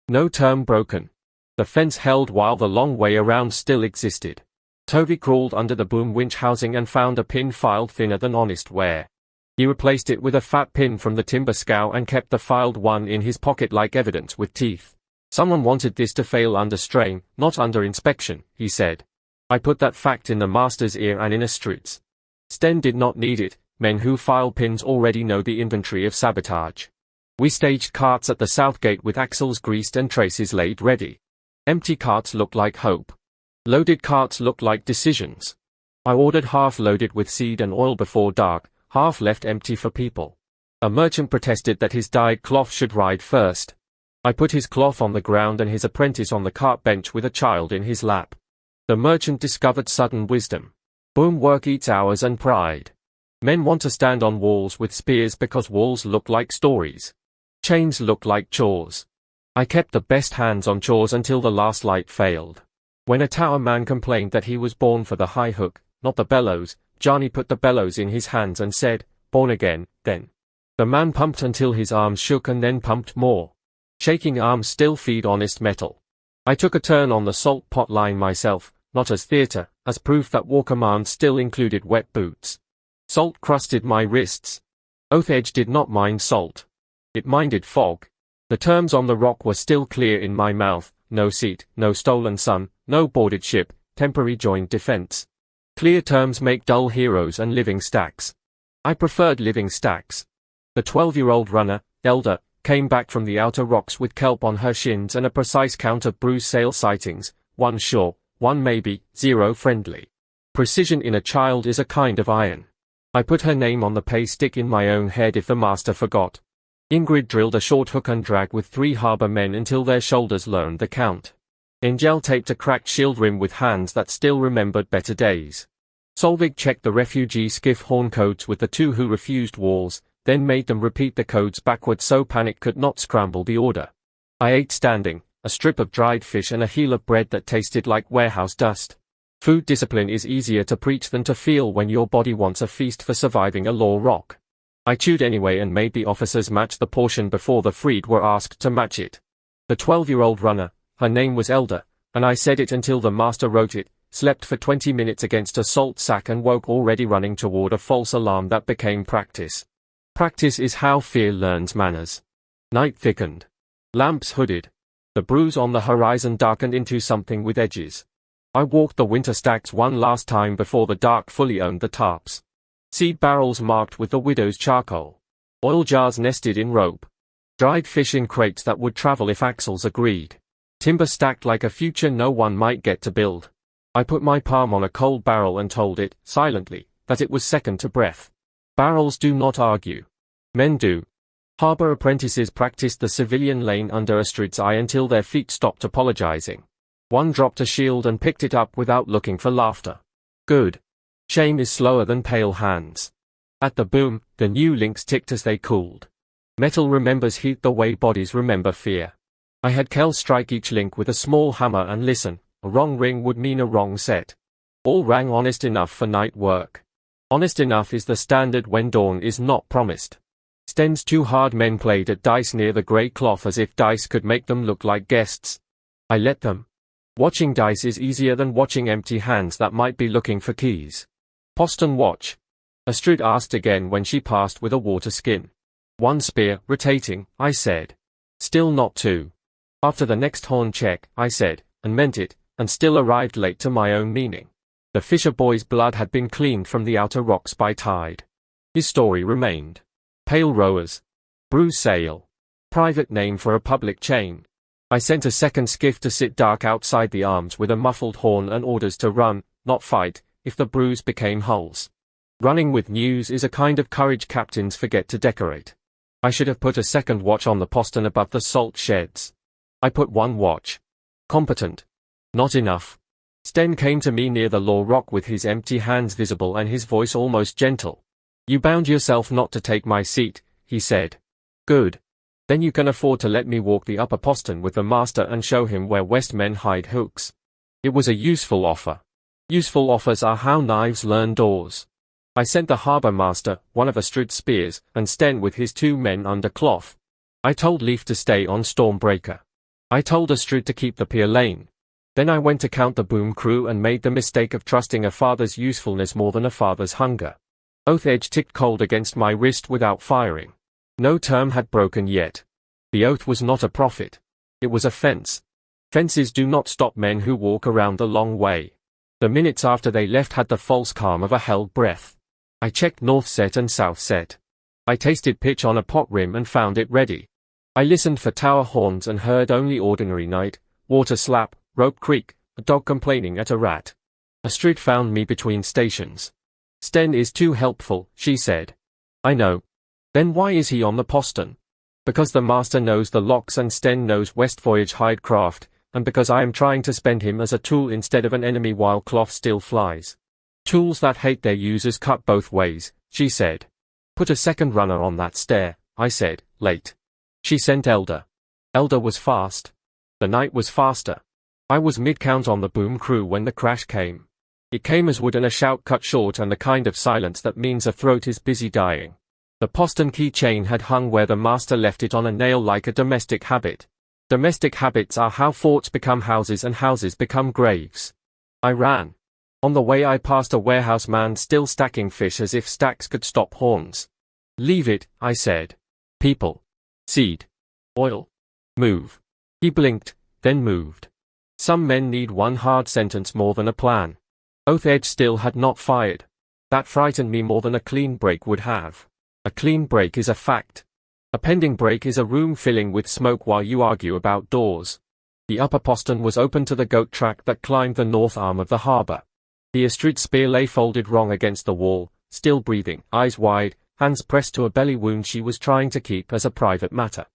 No term broken. The fence held while the long way around still existed. Toby crawled under the boom winch housing and found a pin filed thinner than honest wear. He replaced it with a fat pin from the timber scow and kept the filed one in his pocket like evidence with teeth. Someone wanted this to fail under strain, not under inspection, he said. I put that fact in the master's ear and in Astrud's. Sten did not need it, men who file pins already know the inventory of sabotage. We staged carts at the south gate with axles greased and traces laid ready. Empty carts looked like hope. Loaded carts looked like decisions. I ordered half loaded with seed and oil before dark, half left empty for people. A merchant protested that his dyed cloth should ride first. I put his cloth on the ground and his apprentice on the cart bench with a child in his lap. The merchant discovered sudden wisdom. Boom work eats hours and pride. Men want to stand on walls with spears because walls look like stories. Chains look like chores. I kept the best hands on chores until the last light failed. When a tower man complained that he was born for the high hook, not the bellows, Johnny put the bellows in his hands and said, "Born again, then." The man pumped until his arms shook and then pumped more. Shaking arms still feed honest metal. I took a turn on the salt pot line myself, not as theatre, as proof that war command still included wet boots. Salt crusted my wrists. Oathedge did not mind salt. It minded fog. The terms on the rock were still clear in my mouth, no seat, no stolen sun, no boarded ship, temporary joined defense. Clear terms make dull heroes and living stacks. I preferred living stacks. The 12-year-old runner, Elder, came back from the outer rocks with kelp on her shins and a precise count of bruise sail sightings, 1 sure, 1 maybe, 0 friendly. Precision in a child is a kind of iron. I put her name on the pay stick in my own head if the master forgot. Ingrid drilled a short hook and drag with 3 harbor men until their shoulders learned the count. Angel taped a cracked shield rim with hands that still remembered better days. Solvig checked the refugee skiff horn codes with the 2 who refused walls, then made them repeat the codes backwards so panic could not scramble the order. I ate standing, a strip of dried fish and a heel of bread that tasted like warehouse dust. Food discipline is easier to preach than to feel when your body wants a feast for surviving a law rock. I chewed anyway and made the officers match the portion before the freed were asked to match it. The 12-year-old runner, her name was Elder, and I said it until the master wrote it, slept for 20 minutes against a salt sack and woke already running toward a false alarm that became practice. Practice is how fear learns manners. Night thickened. Lamps hooded. The bruise on the horizon darkened into something with edges. I walked the winter stacks one last time before the dark fully owned the tarps. Seed barrels marked with the widow's charcoal. Oil jars nested in rope. Dried fish in crates that would travel if axles agreed. Timber stacked like a future no one might get to build. I put my palm on a cold barrel and told it, silently, that it was second to breath. Barrels do not argue. Men do. Harbor apprentices practiced the civilian lane under Astrid's eye until their feet stopped apologizing. One dropped a shield and picked it up without looking for laughter. Good. Shame is slower than pale hands. At the boom, the new links ticked as they cooled. Metal remembers heat the way bodies remember fear. I had Kel strike each link with a small hammer and listen. A wrong ring would mean a wrong set. All rang honest enough for night work. Honest enough is the standard when dawn is not promised. Sten's 2 hard men played at dice near the grey cloth as if dice could make them look like guests. I let them. Watching dice is easier than watching empty hands that might be looking for keys. Postern watch. Astrid asked again when she passed with a water skin. 1 spear, rotating, I said. Still not 2. After the next horn check, I said, and meant it, and still arrived late to my own meaning. The fisher boy's blood had been cleaned from the outer rocks by tide. His story remained. Pale rowers. Bruise sail. Private name for a public chain. I sent a second skiff to sit dark outside the arms with a muffled horn and orders to run, not fight, if the bruise became hulls. Running with news is a kind of courage captains forget to decorate. I should have put a second watch on the postern above the salt sheds. I put 1 watch. Competent. Not enough. Sten came to me near the law rock with his empty hands visible and his voice almost gentle. You bound yourself not to take my seat, he said. Good. Then you can afford to let me walk the upper postern with the master and show him where West men hide hooks. It was a useful offer. Useful offers are how knives learn doors. I sent the harbor master, one of Astrid's spears, and Sten with his 2 men under cloth. I told Leif to stay on Stormbreaker. I told Astrid to keep the pier lane. Then I went to count the boom crew and made the mistake of trusting a father's usefulness more than a father's hunger. Oath edge ticked cold against my wrist without firing. No term had broken yet. The oath was not a profit. It was a fence. Fences do not stop men who walk around the long way. The minutes after they left had the false calm of a held breath. I checked north set and south set. I tasted pitch on a pot rim and found it ready. I listened for tower horns and heard only ordinary night, water slap, rope creak, a dog complaining at a rat. Astrid found me between stations. Sten is too helpful, she said. I know. Then why is he on the postern? Because the master knows the locks and Sten knows West Voyage hide craft, and because I am trying to spend him as a tool instead of an enemy while cloth still flies. Tools that hate their users cut both ways, she said. Put a second runner on that stair, I said, late. She sent Elder. Elder was fast. The night was faster. I was mid-count on the boom crew when the crash came. It came as would and a shout cut short and the kind of silence that means a throat is busy dying. The postern key chain had hung where the master left it on a nail like a domestic habit. Domestic habits are how forts become houses and houses become graves. I ran. On the way I passed a warehouse man still stacking fish as if stacks could stop horns. Leave it, I said. People. Seed. Oil. Move. He blinked, then moved. Some men need 1 hard sentence more than a plan. Oath edge still had not fired. That frightened me more than a clean break would have. A clean break is a fact. A pending break is a room filling with smoke while you argue about doors. The upper postern was open to the goat track that climbed the north arm of the harbour. The Astrid spear lay folded wrong against the wall, still breathing, eyes wide, hands pressed to a belly wound she was trying to keep as a private matter.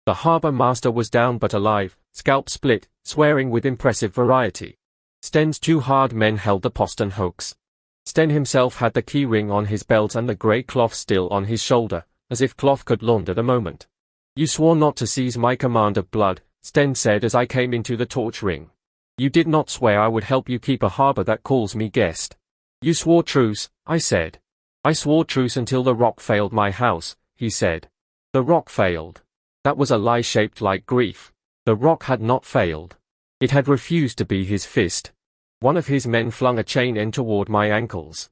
The harbour master was down but alive, scalp split, swearing with impressive variety. Sten's 2 hard men held the postern hooks. Sten himself had the key ring on his belt and the grey cloth still on his shoulder, as if cloth could launder the moment. "You swore not to seize my command of blood," Sten said as I came into the torch ring. "You did not swear I would help you keep a harbour that calls me guest." "You swore truce," I said. "I swore truce until the rock failed my house," he said. "The rock failed." That was a lie shaped like grief. The rock had not failed. It had refused to be his fist. One of his men flung a chain end toward my ankles.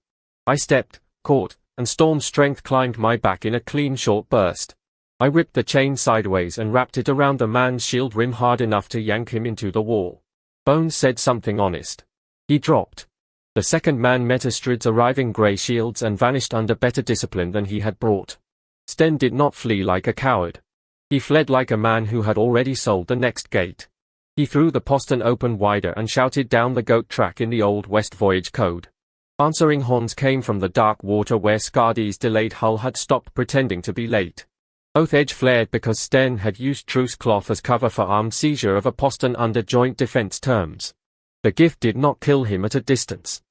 I stepped, caught, and storm strength climbed my back in a clean short burst. I ripped the chain sideways and wrapped it around the man's shield rim hard enough to yank him into the wall. Bones said something honest. He dropped. The second man met Astrid's arriving grey shields and vanished under better discipline than he had brought. Sten did not flee like a coward. He fled like a man who had already sold the next gate. He threw the postern open wider and shouted down the goat track in the Old West voyage code. Answering horns came from the dark water where Skardi's delayed hull had stopped pretending to be late. Both edge flared because Sten had used truce cloth as cover for armed seizure of a postern under joint defense terms. The gift did not kill him at a distance.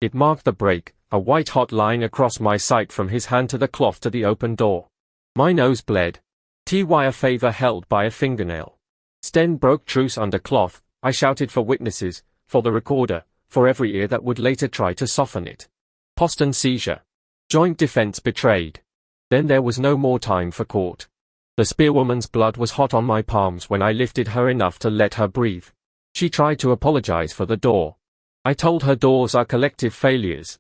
It marked the break, a white-hot line across my sight from his hand to the cloth to the open door. My nose bled. A favor held by a fingernail. Sten broke truce under cloth. I shouted for witnesses, for the recorder, for every ear that would later try to soften it. Postern seizure. Joint defense betrayed. Then there was no more time for court. The spearwoman's blood was hot on my palms when I lifted her enough to let her breathe. She tried to apologize for the door. I told her doors are collective failures.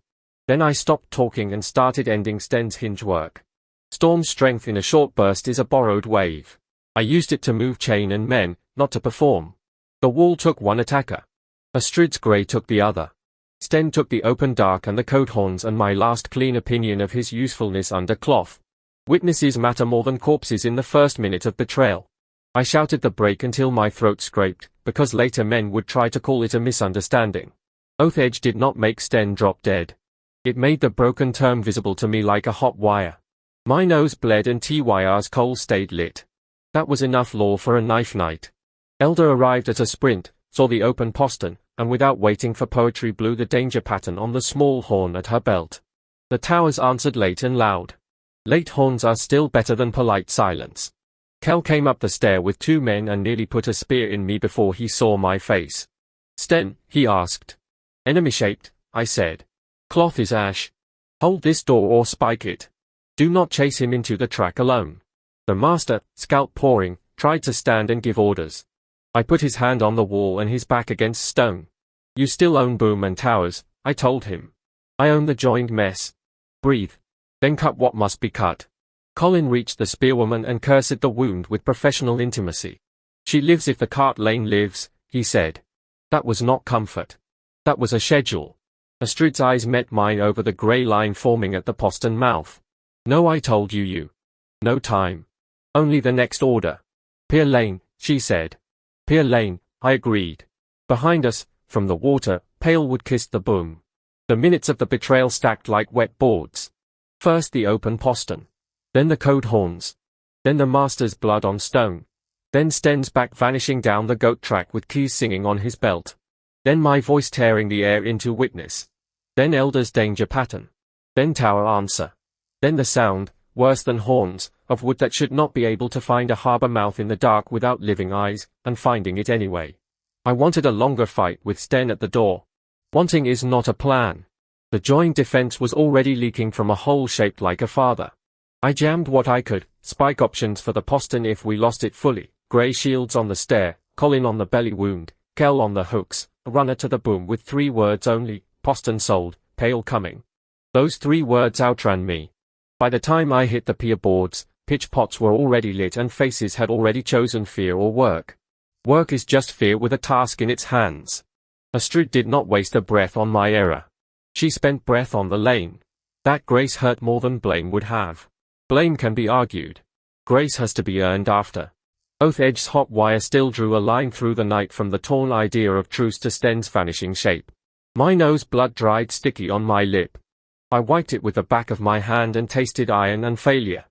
Then I stopped talking and started ending Sten's hinge work. Storm strength in a short burst is a borrowed wave. I used it to move chain and men, not to perform. The wall took one attacker. Astrid's grey took the other. Sten took the open dark and the coat horns and my last clean opinion of his usefulness under cloth. Witnesses matter more than corpses in the first minute of betrayal. I shouted the break until my throat scraped, because later men would try to call it a misunderstanding. Oath edge did not make Sten drop dead. It made the broken term visible to me like a hot wire. My nose bled and Tyr's coal stayed lit. That was enough law for a knife night. Elder arrived at a sprint, saw the open postern, and without waiting for poetry blew the danger pattern on the small horn at her belt. The towers answered late and loud. Late horns are still better than polite silence. Kel came up the stair with 2 men and nearly put a spear in me before he saw my face. "Sten," he asked. "Enemy-shaped," I said. "Cloth is ash. Hold this door or spike it. Do not chase him into the track alone." The master, scalp pouring, tried to stand and give orders. I put his hand on the wall and his back against stone. "You still own boom and towers," I told him. "I own the joined mess. Breathe. Then cut what must be cut." Colin reached the spearwoman and cursed the wound with professional intimacy. "She lives if the cart lane lives," he said. That was not comfort. That was a schedule. Astrid's eyes met mine over the grey line forming at the postern mouth. "No, I told you. No time. Only the next order." "Pier Lane," she said. "Pier Lane," I agreed. Behind us, from the water, Palewood kissed the boom. The minutes of the betrayal stacked like wet boards. First the open postern. Then the code horns. Then the master's blood on stone. Then Sten's back vanishing down the goat track with keys singing on his belt. Then my voice tearing the air into witness. Then Elder's danger pattern. Then tower answer. Then the sound, worse than horns, of wood that should not be able to find a harbour mouth in the dark without living eyes, and finding it anyway. I wanted a longer fight with Sten at the door. Wanting is not a plan. The joined defense was already leaking from a hole shaped like a father. I jammed what I could, spike options for the postern if we lost it fully, grey shields on the stair, Colin on the belly wound, Kel on the hooks, a runner to the boom with 3 words only, postern sold, Pale coming. Those 3 words outran me. By the time I hit the pier boards, pitch pots were already lit and faces had already chosen fear or work. Work is just fear with a task in its hands. Astrid did not waste a breath on my error. She spent breath on the lane. That grace hurt more than blame would have. Blame can be argued. Grace has to be earned after. Oath-edged hot wire still drew a line through the night from the torn idea of Truce to Sten's vanishing shape. My nose blood dried sticky on my lip. I wiped it with the back of my hand and tasted iron and failure.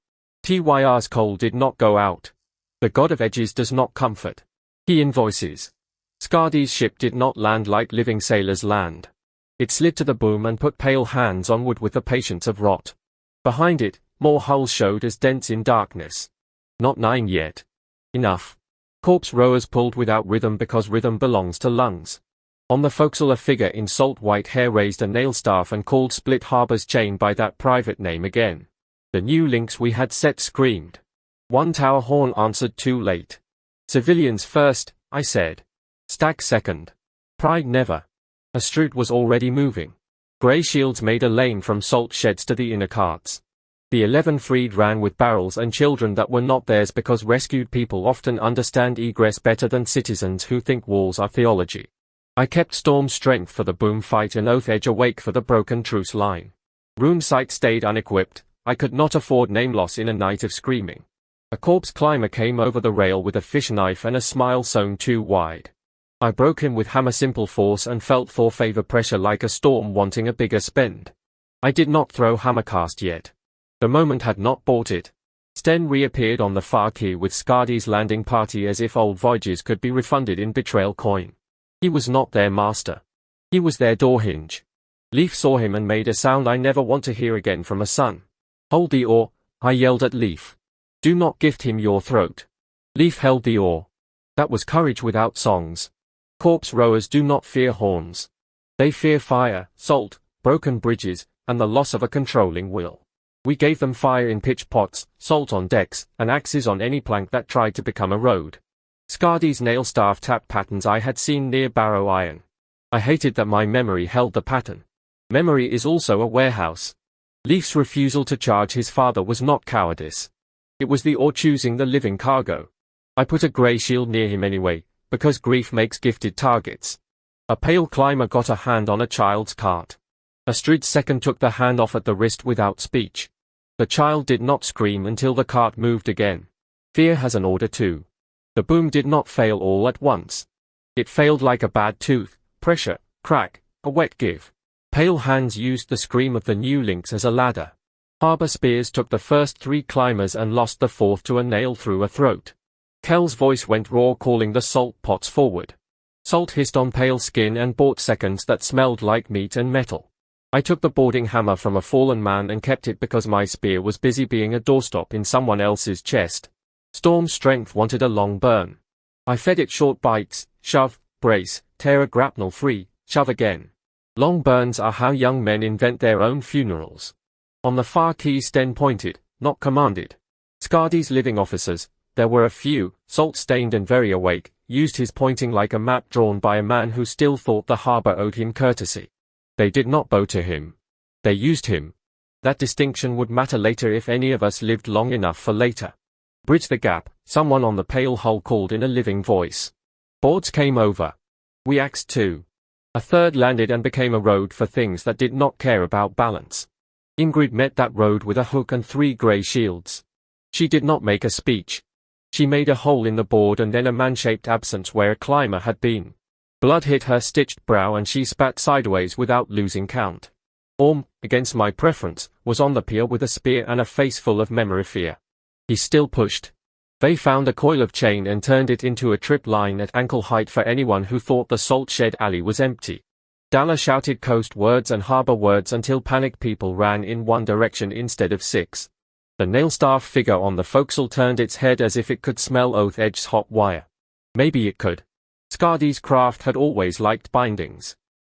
Tyr's coal did not go out. The god of edges does not comfort. He invoices. Skardi's ship did not land like living sailors land. It slid to the boom and put pale hands on wood with the patience of rot. Behind it, more hulls showed as dents in darkness. Not 9 yet. Enough. Corpse rowers pulled without rhythm because rhythm belongs to lungs. On the forecastle a figure in salt white hair raised a nail staff and called Split Harbor's chain by that private name again. The new links we had set screamed. One tower horn answered too late. Civilians first, I said. Stag second. Pride never. A street was already moving. Grey shields made a lane from salt sheds to the inner carts. The 11 freed ran with barrels and children that were not theirs because rescued people often understand egress better than citizens who think walls are theology. I kept storm strength for the boom fight and oath edge awake for the broken truce line. Rune sight stayed unequipped. I could not afford name loss in a night of screaming. A corpse climber came over the rail with a fish knife and a smile sewn too wide. I broke him with hammer simple force and felt for favor pressure like a storm wanting a bigger spend. I did not throw hammercast yet. The moment had not bought it. Sten reappeared on the far quay with Skardi's landing party as if old voyages could be refunded in betrayal coin. He was not their master. He was their door hinge. Leaf saw him and made a sound I never want to hear again from a son. Hold the oar, I yelled at Leaf. Do not gift him your throat. Leaf held the oar. That was courage without songs. Corpse rowers do not fear horns. They fear fire, salt, broken bridges, and the loss of a controlling will. We gave them fire in pitch pots, salt on decks, and axes on any plank that tried to become a road. Skardi's nail staff tapped patterns I had seen near Barrow Iron. I hated that my memory held the pattern. Memory is also a warehouse. Leaf's refusal to charge his father was not cowardice. It was the oar choosing the living cargo. I put a grey shield near him anyway, because grief makes gifted targets. A pale climber got a hand on a child's cart. A Strid second took the hand off at the wrist without speech. The child did not scream until the cart moved again. Fear has an order too. The boom did not fail all at once. It failed like a bad tooth, pressure, crack, a wet give. Pale hands used the scream of the new links as a ladder. Harbor spears took the first 3 climbers and lost the 4th to a nail through a throat. Kell's voice went raw calling the salt pots forward. Salt hissed on pale skin and bought seconds that smelled like meat and metal. I took the boarding hammer from a fallen man and kept it because my spear was busy being a doorstop in someone else's chest. Storm strength wanted a long burn. I fed it short bites, shove, brace, tear a grapnel free, shove again. Long burns are how young men invent their own funerals. On the far quay Sten pointed, not commanded. Skardi's living officers, there were a few, salt-stained and very awake, used his pointing like a map drawn by a man who still thought the harbor owed him courtesy. They did not bow to him. They used him. That distinction would matter later if any of us lived long enough for later. Bridge the gap, someone on the pale hull called in a living voice. Boards came over. We axed 2. A third landed and became a road for things that did not care about balance. Ingrid met that road with a hook and 3 grey shields. She did not make a speech. She made a hole in the board and then a man-shaped absence where a climber had been. Blood hit her stitched brow and she spat sideways without losing count. Orm, against my preference, was on the pier with a spear and a face full of memory fear. He still pushed. They found a coil of chain and turned it into a trip line at ankle height for anyone who thought the salt shed alley was empty. Dalla shouted coast words and harbor words until panicked people ran in one direction instead of 6. The nail-staff figure on the forecastle turned its head as if it could smell Oath-edged hot wire. Maybe it could. Skardi's craft had always liked bindings.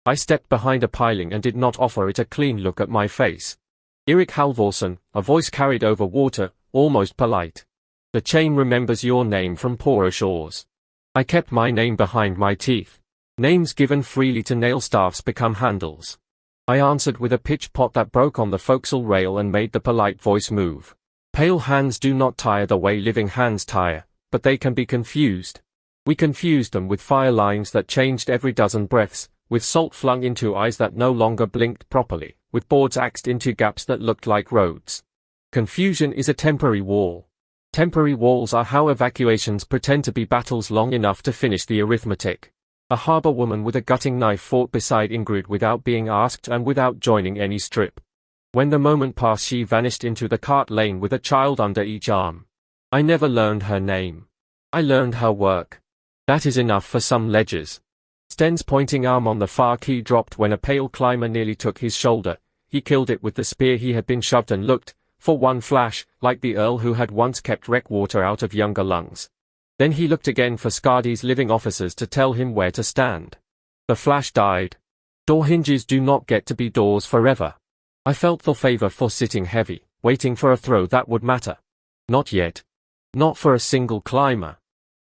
I stepped behind a piling and did not offer it a clean look at my face. Eirik Halvorsen, a voice carried over water, almost polite. The chain remembers your name from poorer shores. I kept my name behind my teeth. Names given freely to nail-staffs become handles. I answered with a pitch pot that broke on the forecastle rail and made the polite voice move. Pale hands do not tire the way living hands tire, but they can be confused. We confused them with fire lines that changed every dozen breaths, with salt flung into eyes that no longer blinked properly, with boards axed into gaps that looked like roads. Confusion is a temporary wall. Temporary walls are how evacuations pretend to be battles long enough to finish the arithmetic. A harbor woman with a gutting knife fought beside Ingrid without being asked and without joining any strip. When the moment passed, she vanished into the cart lane with a child under each arm. I never learned her name. I learned her work. That is enough for some ledgers. Sten's pointing arm on the far key dropped when a pale climber nearly took his shoulder. He killed it with the spear he had been shoved and looked, for one flash, like the Earl who had once kept wreck water out of younger lungs. Then he looked again for Skardi's living officers to tell him where to stand. The flash died. Door hinges do not get to be doors forever. I felt the favor for sitting heavy, waiting for a throw that would matter. Not yet. Not for a single climber.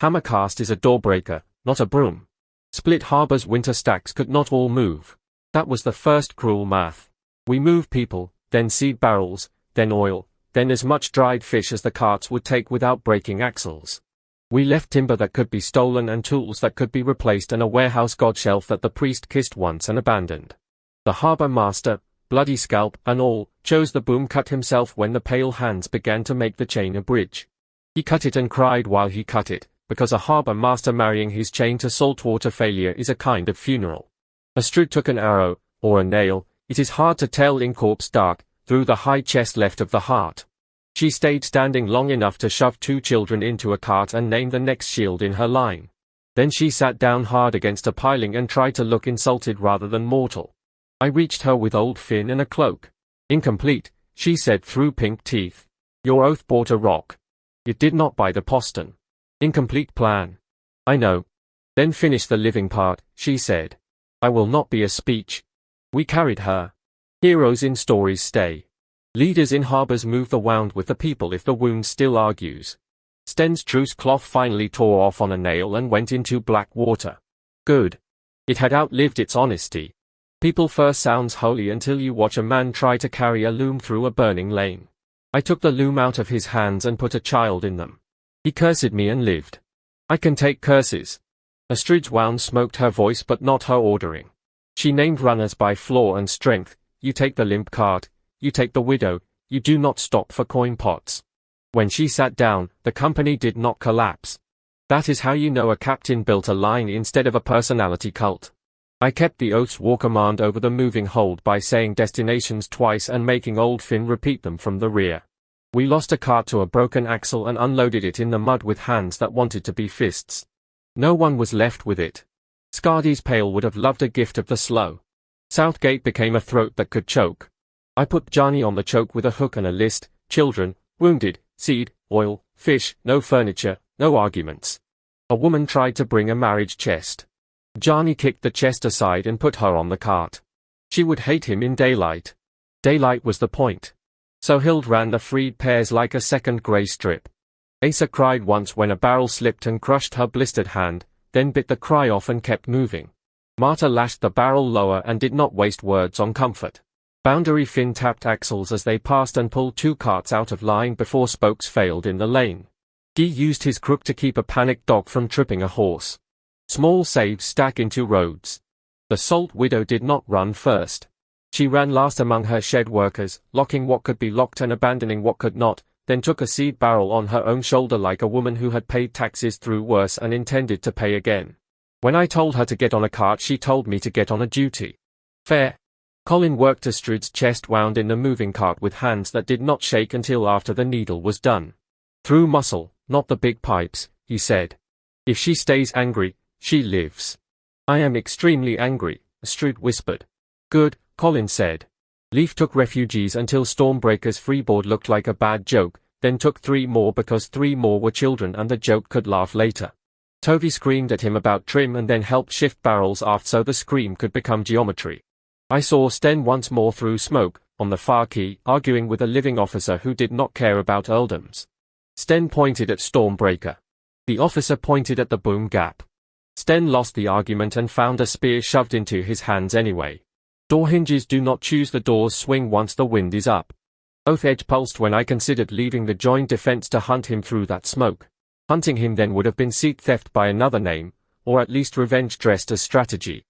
Hammercast is a doorbreaker, not a broom. Split Harbor's winter stacks could not all move. That was the first cruel math. We move people, then seed barrels, then oil, then as much dried fish as the carts would take without breaking axles. We left timber that could be stolen and tools that could be replaced and a warehouse godshelf that the priest kissed once and abandoned. The harbor master, bloody scalp and all, chose the boom cut himself when the pale hands began to make the chain a bridge. He cut it and cried while he cut it, because a harbor master marrying his chain to saltwater failure is a kind of funeral. Astrud took an arrow, or a nail, it is hard to tell in corpse dark, through the high chest left of the heart. She stayed standing long enough to shove 2 children into a cart and name the next shield in her line. Then she sat down hard against a piling and tried to look insulted rather than mortal. I reached her with old Finn and a cloak. Incomplete, she said through pink teeth. Your oath bought a rock. It did not buy the postern. Incomplete plan. I know. Then finish the living part, she said. I will not be a speech. We carried her. Heroes in stories stay. Leaders in harbors move the wound with the people if the wound still argues. Sten's truce cloth finally tore off on a nail and went into black water. Good. It had outlived its honesty. People first sounds holy until you watch a man try to carry a loom through a burning lane. I took the loom out of his hands and put a child in them. He cursed me and lived. I can take curses. Astrid's wound smoked her voice but not her ordering. She named runners by flaw and strength. You take the limp cart. You take the widow, you do not stop for coin pots. When she sat down, the company did not collapse. That is how you know a captain built a line instead of a personality cult. I kept the oath's war command over the moving hold by saying destinations twice and making old Finn repeat them from the rear. We lost a cart to a broken axle and unloaded it in the mud with hands that wanted to be fists. No one was left with it. Skardi's Pale would have loved a gift of the slow. Southgate became a throat that could choke. I put Johnny on the choke with a hook and a list: children, wounded, seed, oil, fish, no furniture, no arguments. A woman tried to bring a marriage chest. Johnny kicked the chest aside and put her on the cart. She would hate him in daylight. Daylight was the point. So Hild ran the freed pairs like a second grey strip. Asa cried once when a barrel slipped and crushed her blistered hand, then bit the cry off and kept moving. Marta lashed the barrel lower and did not waste words on comfort. Boundary Finn tapped axles as they passed and pulled 2 carts out of line before spokes failed in the lane. Guy used his crook to keep a panicked dog from tripping a horse. Small saves stack into roads. The Salt Widow did not run first. She ran last among her shed workers, locking what could be locked and abandoning what could not, then took a seed barrel on her own shoulder like a woman who had paid taxes through worse and intended to pay again. When I told her to get on a cart, she told me to get on a duty. Fair. Colin worked Astrid's chest wound in the moving cart with hands that did not shake until after the needle was done. Through muscle, not the big pipes, he said. If she stays angry, she lives. I am extremely angry, Astrid whispered. Good, Colin said. Leaf took refugees until Stormbreaker's freeboard looked like a bad joke, then took 3 more because 3 more were children and the joke could laugh later. Toby screamed at him about trim and then helped shift barrels aft so the scream could become geometry. I saw Sten once more through smoke, on the far quay, arguing with a living officer who did not care about earldoms. Sten pointed at Stormbreaker. The officer pointed at the boom gap. Sten lost the argument and found a spear shoved into his hands anyway. Door hinges do not choose the doors swing once the wind is up. Oath edge pulsed when I considered leaving the joined defense to hunt him through that smoke. Hunting him then would have been seat theft by another name, or at least revenge dressed as strategy.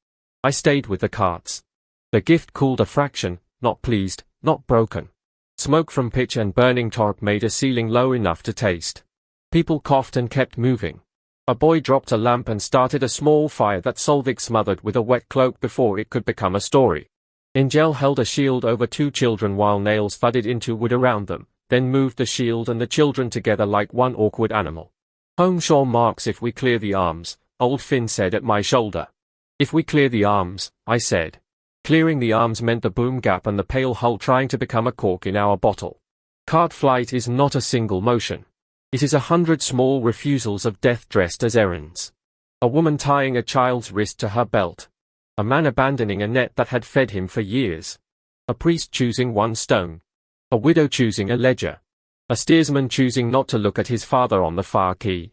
I stayed with the carts. The gift cooled a fraction, not pleased, not broken. Smoke from pitch and burning torp made a ceiling low enough to taste. People coughed and kept moving. A boy dropped a lamp and started a small fire that Solvik smothered with a wet cloak before it could become a story. Angel held a shield over two children while nails thudded into wood around them, then moved the shield and the children together like one awkward animal. "Home shore marks if we clear the arms," old Finn said at my shoulder. "If we clear the arms," I said. Clearing the arms meant the boom gap and the pale hull trying to become a cork in our bottle. Cart flight is not a single motion. It is 100 small refusals of death dressed as errands. A woman tying a child's wrist to her belt. A man abandoning a net that had fed him for years. A priest choosing one stone. A widow choosing a ledger. A steersman choosing not to look at his father on the far quay.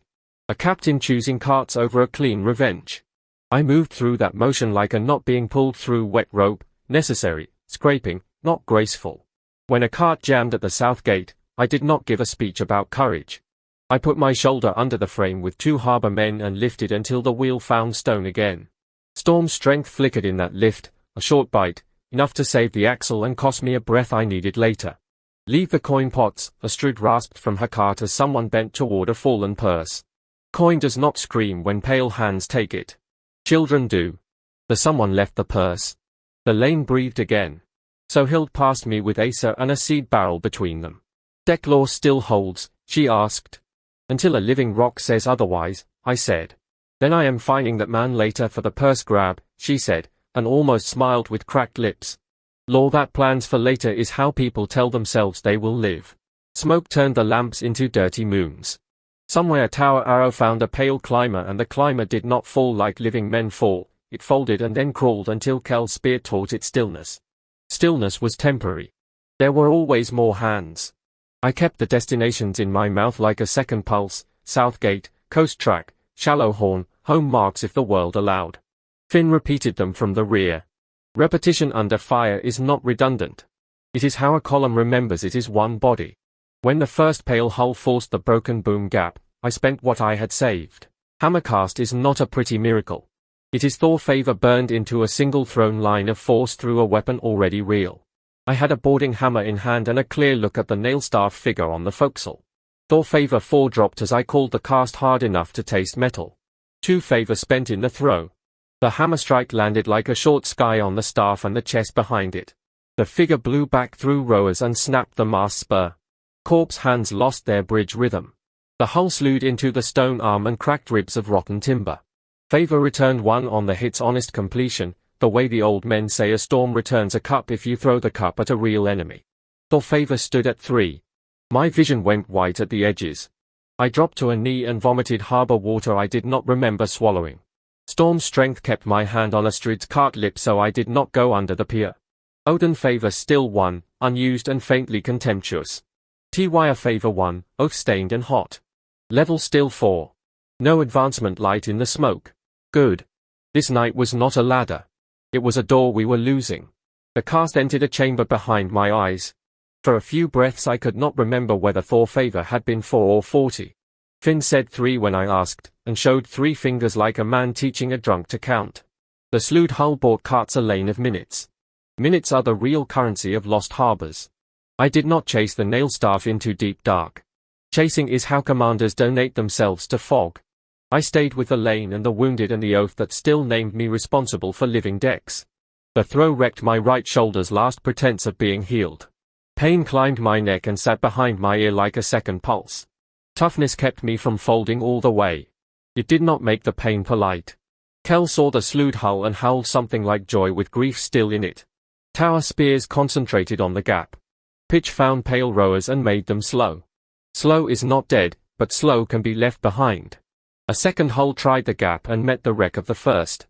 A captain choosing carts over a clean revenge. I moved through that motion like a knot being pulled through wet rope, necessary, scraping, not graceful. When a cart jammed at the south gate, I did not give a speech about courage. I put my shoulder under the frame with two harbor men and lifted until the wheel found stone again. Storm's strength flickered in that lift, a short bite, enough to save the axle and cost me a breath I needed later. "Leave the coin pots," Astrid rasped from her cart as someone bent toward a fallen purse. Coin does not scream when pale hands take it. Children do. The someone left the purse. The lane breathed again. So Hild passed me with Asa and a seed barrel between them. "Deck law still holds?" she asked. "Until a living rock says otherwise," I said. "Then I am fining that man later for the purse grab," she said, and almost smiled with cracked lips. "Law that plans for later is how people tell themselves they will live." Smoke turned the lamps into dirty moons. Somewhere Tower Arrow found a pale climber and the climber did not fall like living men fall, it folded and then crawled until Kel's spear taught it stillness. Stillness was temporary. There were always more hands. I kept the destinations in my mouth like a second pulse: Southgate, Coast Track, Shallowhorn, home marks if the world allowed. Finn repeated them from the rear. Repetition under fire is not redundant. It is how a column remembers it is one body. When the first pale hull forced the broken boom gap, I spent what I had saved. Hammercast is not a pretty miracle. It is Thor favor burned into a single thrown line of force through a weapon already real. I had a boarding hammer in hand and a clear look at the nail-staff figure on the forecastle. Thor favor 4 dropped as I called the cast hard enough to taste metal. 2 favor spent in the throw. The hammer strike landed like a short sky on the staff and the chest behind it. The figure blew back through rowers and snapped the mast spur. Corpse hands lost their bridge rhythm. The hull slewed into the stone arm and cracked ribs of rotten timber. Favor returned 1 on the hit's honest completion, the way the old men say a storm returns a cup if you throw the cup at a real enemy. Thor favor stood at 3. My vision went white at the edges. I dropped to a knee and vomited harbor water I did not remember swallowing. Storm's strength kept my hand on Astrid's cart lip so I did not go under the pier. Odin favor still 1, unused and faintly contemptuous. T-wire favor 1, oath-stained and hot. Level still 4. No advancement light in the smoke. Good. This night was not a ladder. It was a door we were losing. The cast entered a chamber behind my eyes. For a few breaths I could not remember whether Thor favor had been 4 or 40. Finn said 3 when I asked, and showed 3 fingers like a man teaching a drunk to count. The slewed hull bought carts a lane of minutes. Minutes are the real currency of lost harbors. I did not chase the nail staff into deep dark. Chasing is how commanders donate themselves to fog. I stayed with the lane and the wounded and the oath that still named me responsible for living decks. The throw wrecked my right shoulder's last pretense of being healed. Pain climbed my neck and sat behind my ear like a second pulse. Toughness kept me from folding all the way. It did not make the pain polite. Kel saw the slewed hull and howled something like joy with grief still in it. Tower spears concentrated on the gap. Pitch found pale rowers and made them slow. Slow is not dead, but slow can be left behind. A second hull tried the gap and met the wreck of the first.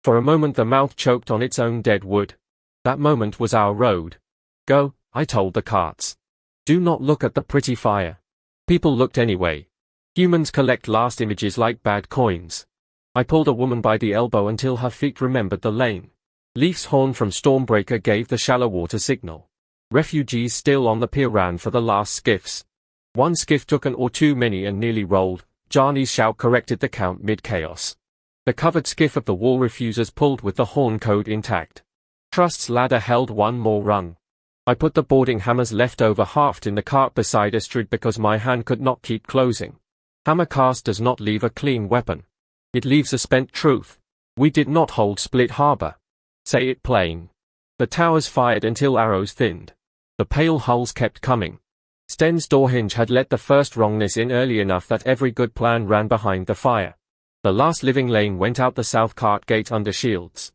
For a moment the mouth choked on its own dead wood. That moment was our road. Go, I told the carts. Do not look at the pretty fire. People looked anyway. Humans collect last images like bad coins. I pulled a woman by the elbow until her feet remembered the lane. Leaf's horn from Stormbreaker gave the shallow water signal. Refugees still on the pier ran for the last skiffs. One skiff took an or too many and nearly rolled. Jarni's shout corrected the count mid-chaos. The covered skiff of the wall refusers pulled with the horn code intact. Trust's ladder held 1 more rung. I put the boarding hammers left over halved in the cart beside Astrid because my hand could not keep closing. Hammer cast does not leave a clean weapon. It leaves a spent truth. We did not hold Split Harbor. Say it plain. The towers fired until arrows thinned. The pale hulls kept coming. Sten's door hinge had let the first wrongness in early enough that every good plan ran behind the fire. The last living lane went out the south cart gate under shields.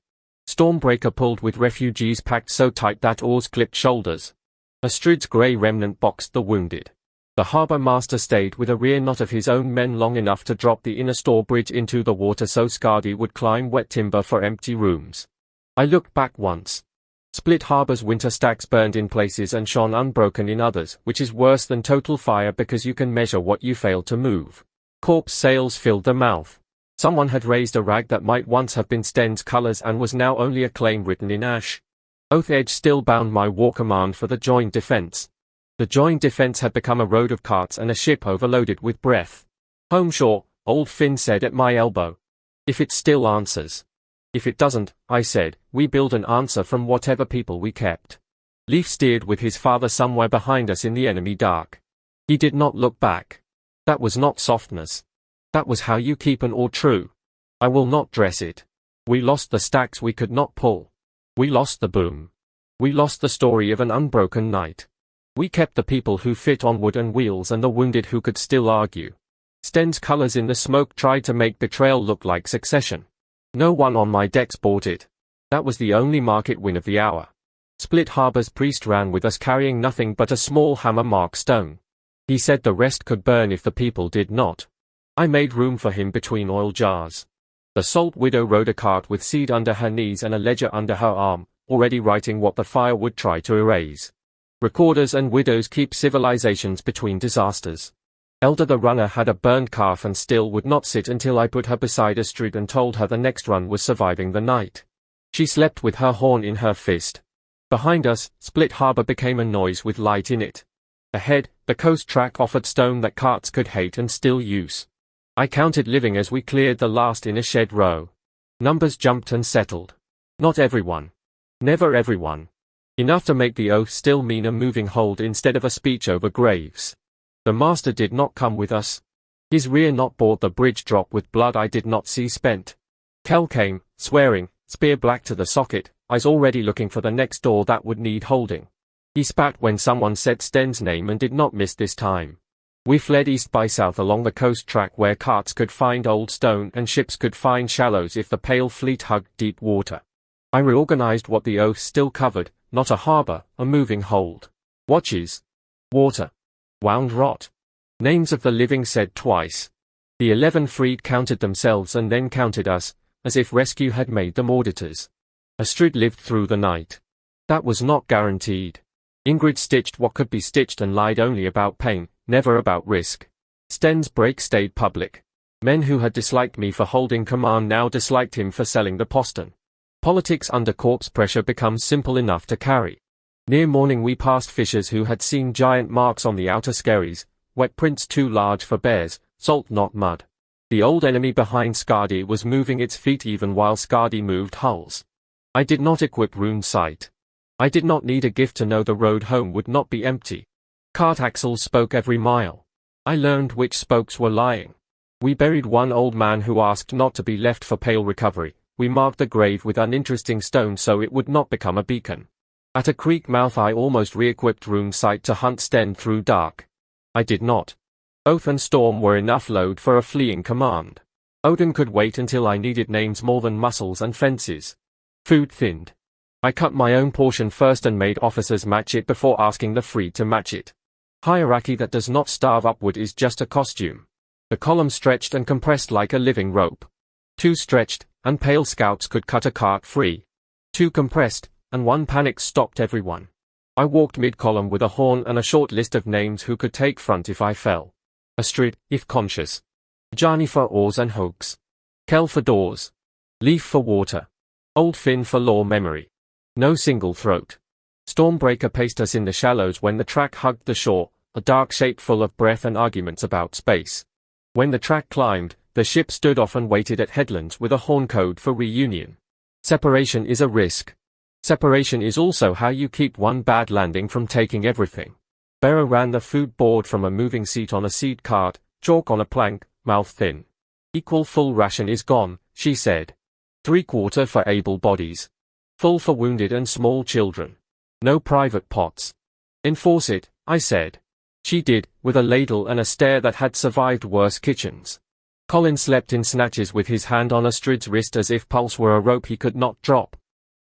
Stormbreaker pulled with refugees packed so tight that oars clipped shoulders. Astrid's grey remnant boxed the wounded. The harbour master stayed with a rear knot of his own men long enough to drop the inner store bridge into the water so Skardi would climb wet timber for empty rooms. I looked back once. Split Harbor's winter stacks burned in places and shone unbroken in others, which is worse than total fire because you can measure what you fail to move. Corpse sails filled the mouth. Someone had raised a rag that might once have been Sten's colors and was now only a claim written in ash. Oath Edge still bound my war command for the joint defense. The joint defense had become a road of carts and a ship overloaded with breath. Home shore, old Finn said at my elbow. If it still answers. If it doesn't, I said, we build an answer from whatever people we kept. Leaf steered with his father somewhere behind us in the enemy dark. He did not look back. That was not softness. That was how you keep an oar true. I will not dress it. We lost the stacks we could not pull. We lost the boom. We lost the story of an unbroken night. We kept the people who fit on wood and wheels and the wounded who could still argue. Sten's colors in the smoke tried to make betrayal look like succession. No one on my decks bought it. That was the only market win of the hour. Split Harbor's priest ran with us carrying nothing but a small hammer-marked stone. He said the rest could burn if the people did not. I made room for him between oil jars. The Salt Widow rode a cart with seed under her knees and a ledger under her arm, already writing what the fire would try to erase. Recorders and widows keep civilizations between disasters. Elder the runner had a burned calf and still would not sit until I put her beside Astrid and told her the next run was surviving the night. She slept with her horn in her fist. Behind us, Split Harbor became a noise with light in it. Ahead, the coast track offered stone that carts could hate and still use. I counted living as we cleared the last in a shed row. Numbers jumped and settled. Not everyone. Never everyone. Enough to make the oath still mean a moving hold instead of a speech over graves. The master did not come with us. His rear knot bought the bridge drop with blood I did not see spent. Kel came, swearing, spear black to the socket, eyes already looking for the next door that would need holding. He spat when someone said Sten's name and did not miss this time. We fled east by south along the coast track where carts could find old stone and ships could find shallows if the pale fleet hugged deep water. I reorganized what the oath still covered, not a harbor, a moving hold. Watches. Water. Wound rot. Names of the living said twice. The 11 freed counted themselves and then counted us, as if rescue had made them auditors. Astrid lived through the night. That was not guaranteed. Ingrid stitched what could be stitched and lied only about pain, never about risk. Sten's break stayed public. Men who had disliked me for holding command now disliked him for selling the postern. Politics under corpse pressure becomes simple enough to carry. Near morning we passed fishers who had seen giant marks on the outer skerries, wet prints too large for bears, salt not mud. The old enemy behind Skardi was moving its feet even while Skardi moved hulls. I did not equip rune sight. I did not need a gift to know the road home would not be empty. Cart axles spoke every mile. I learned which spokes were lying. We buried one old man who asked not to be left for pale recovery. We marked the grave with uninteresting stone so it would not become a beacon. At a creek mouth I almost re-equipped rune sight to hunt Sten through dark. I did not. Oath and Storm were enough load for a fleeing command. Odin could wait until I needed names more than muscles and fences. Food thinned. I cut my own portion first and made officers match it before asking the freed to match it. Hierarchy that does not starve upward is just a costume. The column stretched and compressed like a living rope. Two stretched, and pale scouts could cut a cart free. Two compressed, and one panic stopped everyone. I walked mid-column with a horn and a short list of names who could take front if I fell. Astrid, if conscious. Jani for oars and hooks. Kel for doors. Leaf for water. Old Finn for law memory. No single throat. Stormbreaker paced us in the shallows when the track hugged the shore, a dark shape full of breath and arguments about space. When the track climbed, the ship stood off and waited at headlands with a horn code for reunion. Separation is a risk. Separation is also how you keep one bad landing from taking everything. Bera ran the food board from a moving seat on a seed cart, chalk on a plank, mouth thin. Equal full ration is gone, she said. 3/4 for able bodies. Full for wounded and small children. No private pots. Enforce it, I said. She did, with a ladle and a stare that had survived worse kitchens. Colin slept in snatches with his hand on Astrid's wrist as if pulse were a rope he could not drop.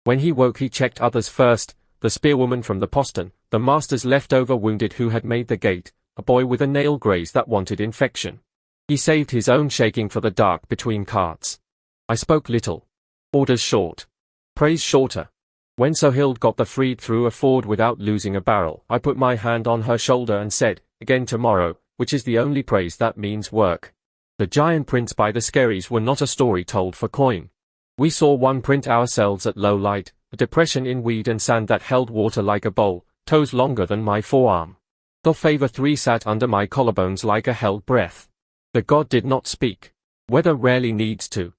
When he woke he checked others first, the spearwoman from the postern, the master's leftover wounded who had made the gate, a boy with a nail graze that wanted infection. He saved his own shaking for the dark between carts. I spoke little. Orders short. Praise shorter. When Sohild got the freed through a ford without losing a barrel, I put my hand on her shoulder and said, again tomorrow, which is the only praise that means work. The giant prints by the Skerries were not a story told for coin. We saw one print ourselves at low light, a depression in weed and sand that held water like a bowl, toes longer than my forearm. The favor 3 sat under my collarbones like a held breath. The god did not speak. Weather rarely needs to.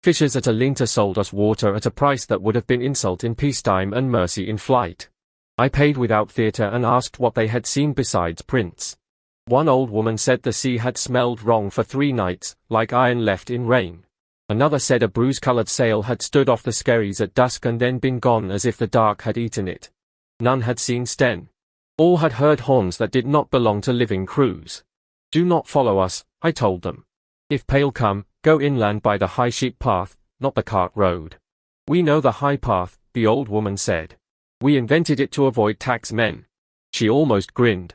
Fishers at a linter sold us water at a price that would have been insult in peacetime and mercy in flight. I paid without theatre and asked what they had seen besides prints. One old woman said the sea had smelled wrong for 3 nights, like iron left in rain. Another said a bruise-coloured sail had stood off the Skerries at dusk and then been gone as if the dark had eaten it. None had seen Sten. All had heard horns that did not belong to living crews. Do not follow us, I told them. If Pale come, go inland by the high sheep path, not the cart road. We know the high path, the old woman said. We invented it to avoid tax men. She almost grinned.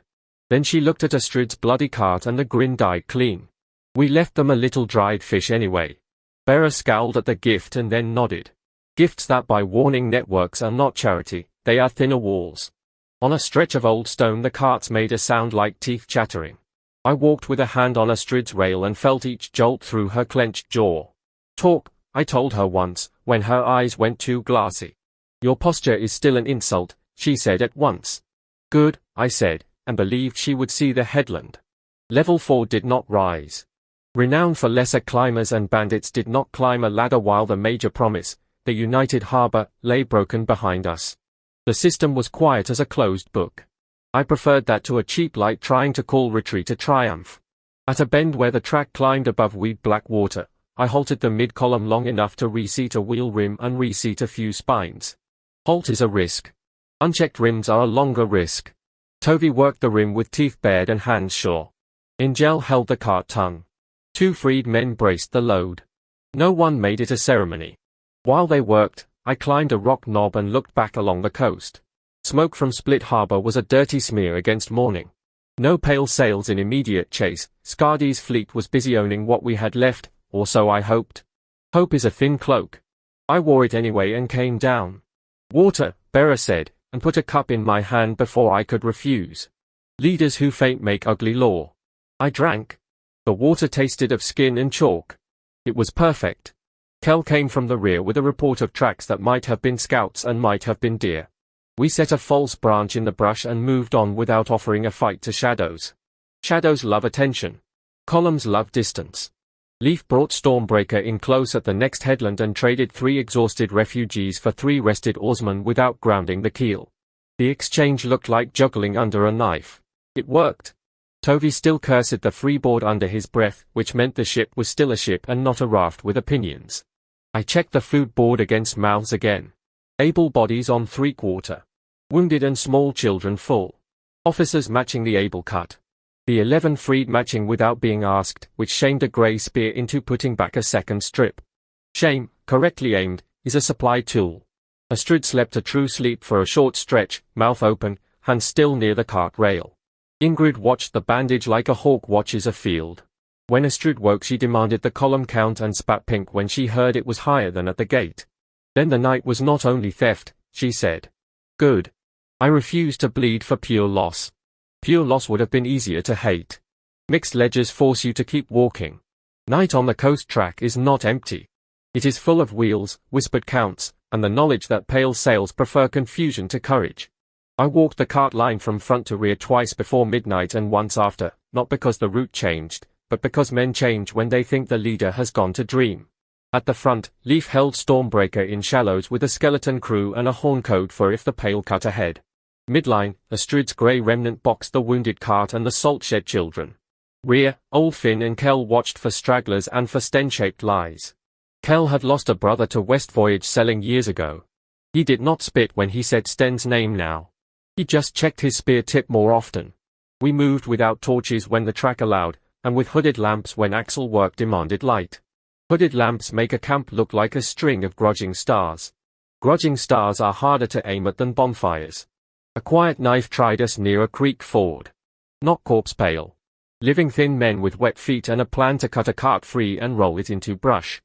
Then she looked at Astrid's bloody cart and the grin died clean. We left them a little dried fish anyway. Bearer scowled at the gift and then nodded. Gifts that by warning networks are not charity, they are thinner walls. On a stretch of old stone the carts made a sound like teeth chattering. I walked with a hand on Astrid's rail and felt each jolt through her clenched jaw. Talk, I told her once, when her eyes went too glassy. Your posture is still an insult, she said at once. Good, I said, and believed she would see the headland. Level 4 did not rise. Renowned for lesser climbers and bandits did not climb a ladder while the major promise, the United Harbour, lay broken behind us. The system was quiet as a closed book. I preferred that to a cheap light trying to call retreat a triumph. At a bend where the track climbed above weed-black water, I halted the mid-column long enough to reseat a wheel rim and reseat a few spines. Halt is a risk. Unchecked rims are a longer risk. Tovi worked the rim with teeth bared and hands sure. Ingel held the cart tongue. 2 freed men braced the load. No one made it a ceremony. While they worked, I climbed a rock knob and looked back along the coast. Smoke from Split Harbour was a dirty smear against morning. No pale sails in immediate chase, Skardi's fleet was busy owning what we had left, or so I hoped. Hope is a thin cloak. I wore it anyway and came down. Water, Bearer said, and put a cup in my hand before I could refuse. Leaders who faint make ugly law. I drank. The water tasted of skin and chalk. It was perfect. Kel came from the rear with a report of tracks that might have been scouts and might have been deer. We set a false branch in the brush and moved on without offering a fight to shadows. Shadows love attention. Columns love distance. Leaf brought Stormbreaker in close at the next headland and traded 3 exhausted refugees for 3 rested oarsmen without grounding the keel. The exchange looked like juggling under a knife. It worked. Tovi still cursed the freeboard under his breath, which meant the ship was still a ship and not a raft with opinions. I checked the food board against mouths again. Able bodies on 3/4. Wounded and small children full. Officers matching the able cut. The 11 freed matching without being asked, which shamed a grey spear into putting back a second strip. Shame, correctly aimed, is a supply tool. Astrid slept a true sleep for a short stretch, mouth open, hands still near the cart rail. Ingrid watched the bandage like a hawk watches a field. When Astrid woke she demanded the column count and spat pink when she heard it was higher than at the gate. Then the night was not only theft, she said. Good. I refused to bleed for pure loss. Pure loss would have been easier to hate. Mixed ledgers force you to keep walking. Night on the coast track is not empty. It is full of wheels, whispered counts, and the knowledge that pale sails prefer confusion to courage. I walked the cart line from front to rear twice before midnight and once after, not because the route changed, but because men change when they think the leader has gone to dream. At the front, Leaf held Stormbreaker in shallows with a skeleton crew and a horn code for if the pale cut ahead. Midline, Astrid's grey remnant boxed the wounded cart and the salt shed children. Rear, old Finn and Kell watched for stragglers and for Sten-shaped lies. Kell had lost a brother to West Voyage selling years ago. He did not spit when he said Sten's name now. He just checked his spear tip more often. We moved without torches when the track allowed, and with hooded lamps when axle work demanded light. Hooded lamps make a camp look like a string of grudging stars. Grudging stars are harder to aim at than bonfires. A quiet knife tried us near a creek ford. Not corpse pale. Living thin men with wet feet and a plan to cut a cart free and roll it into brush.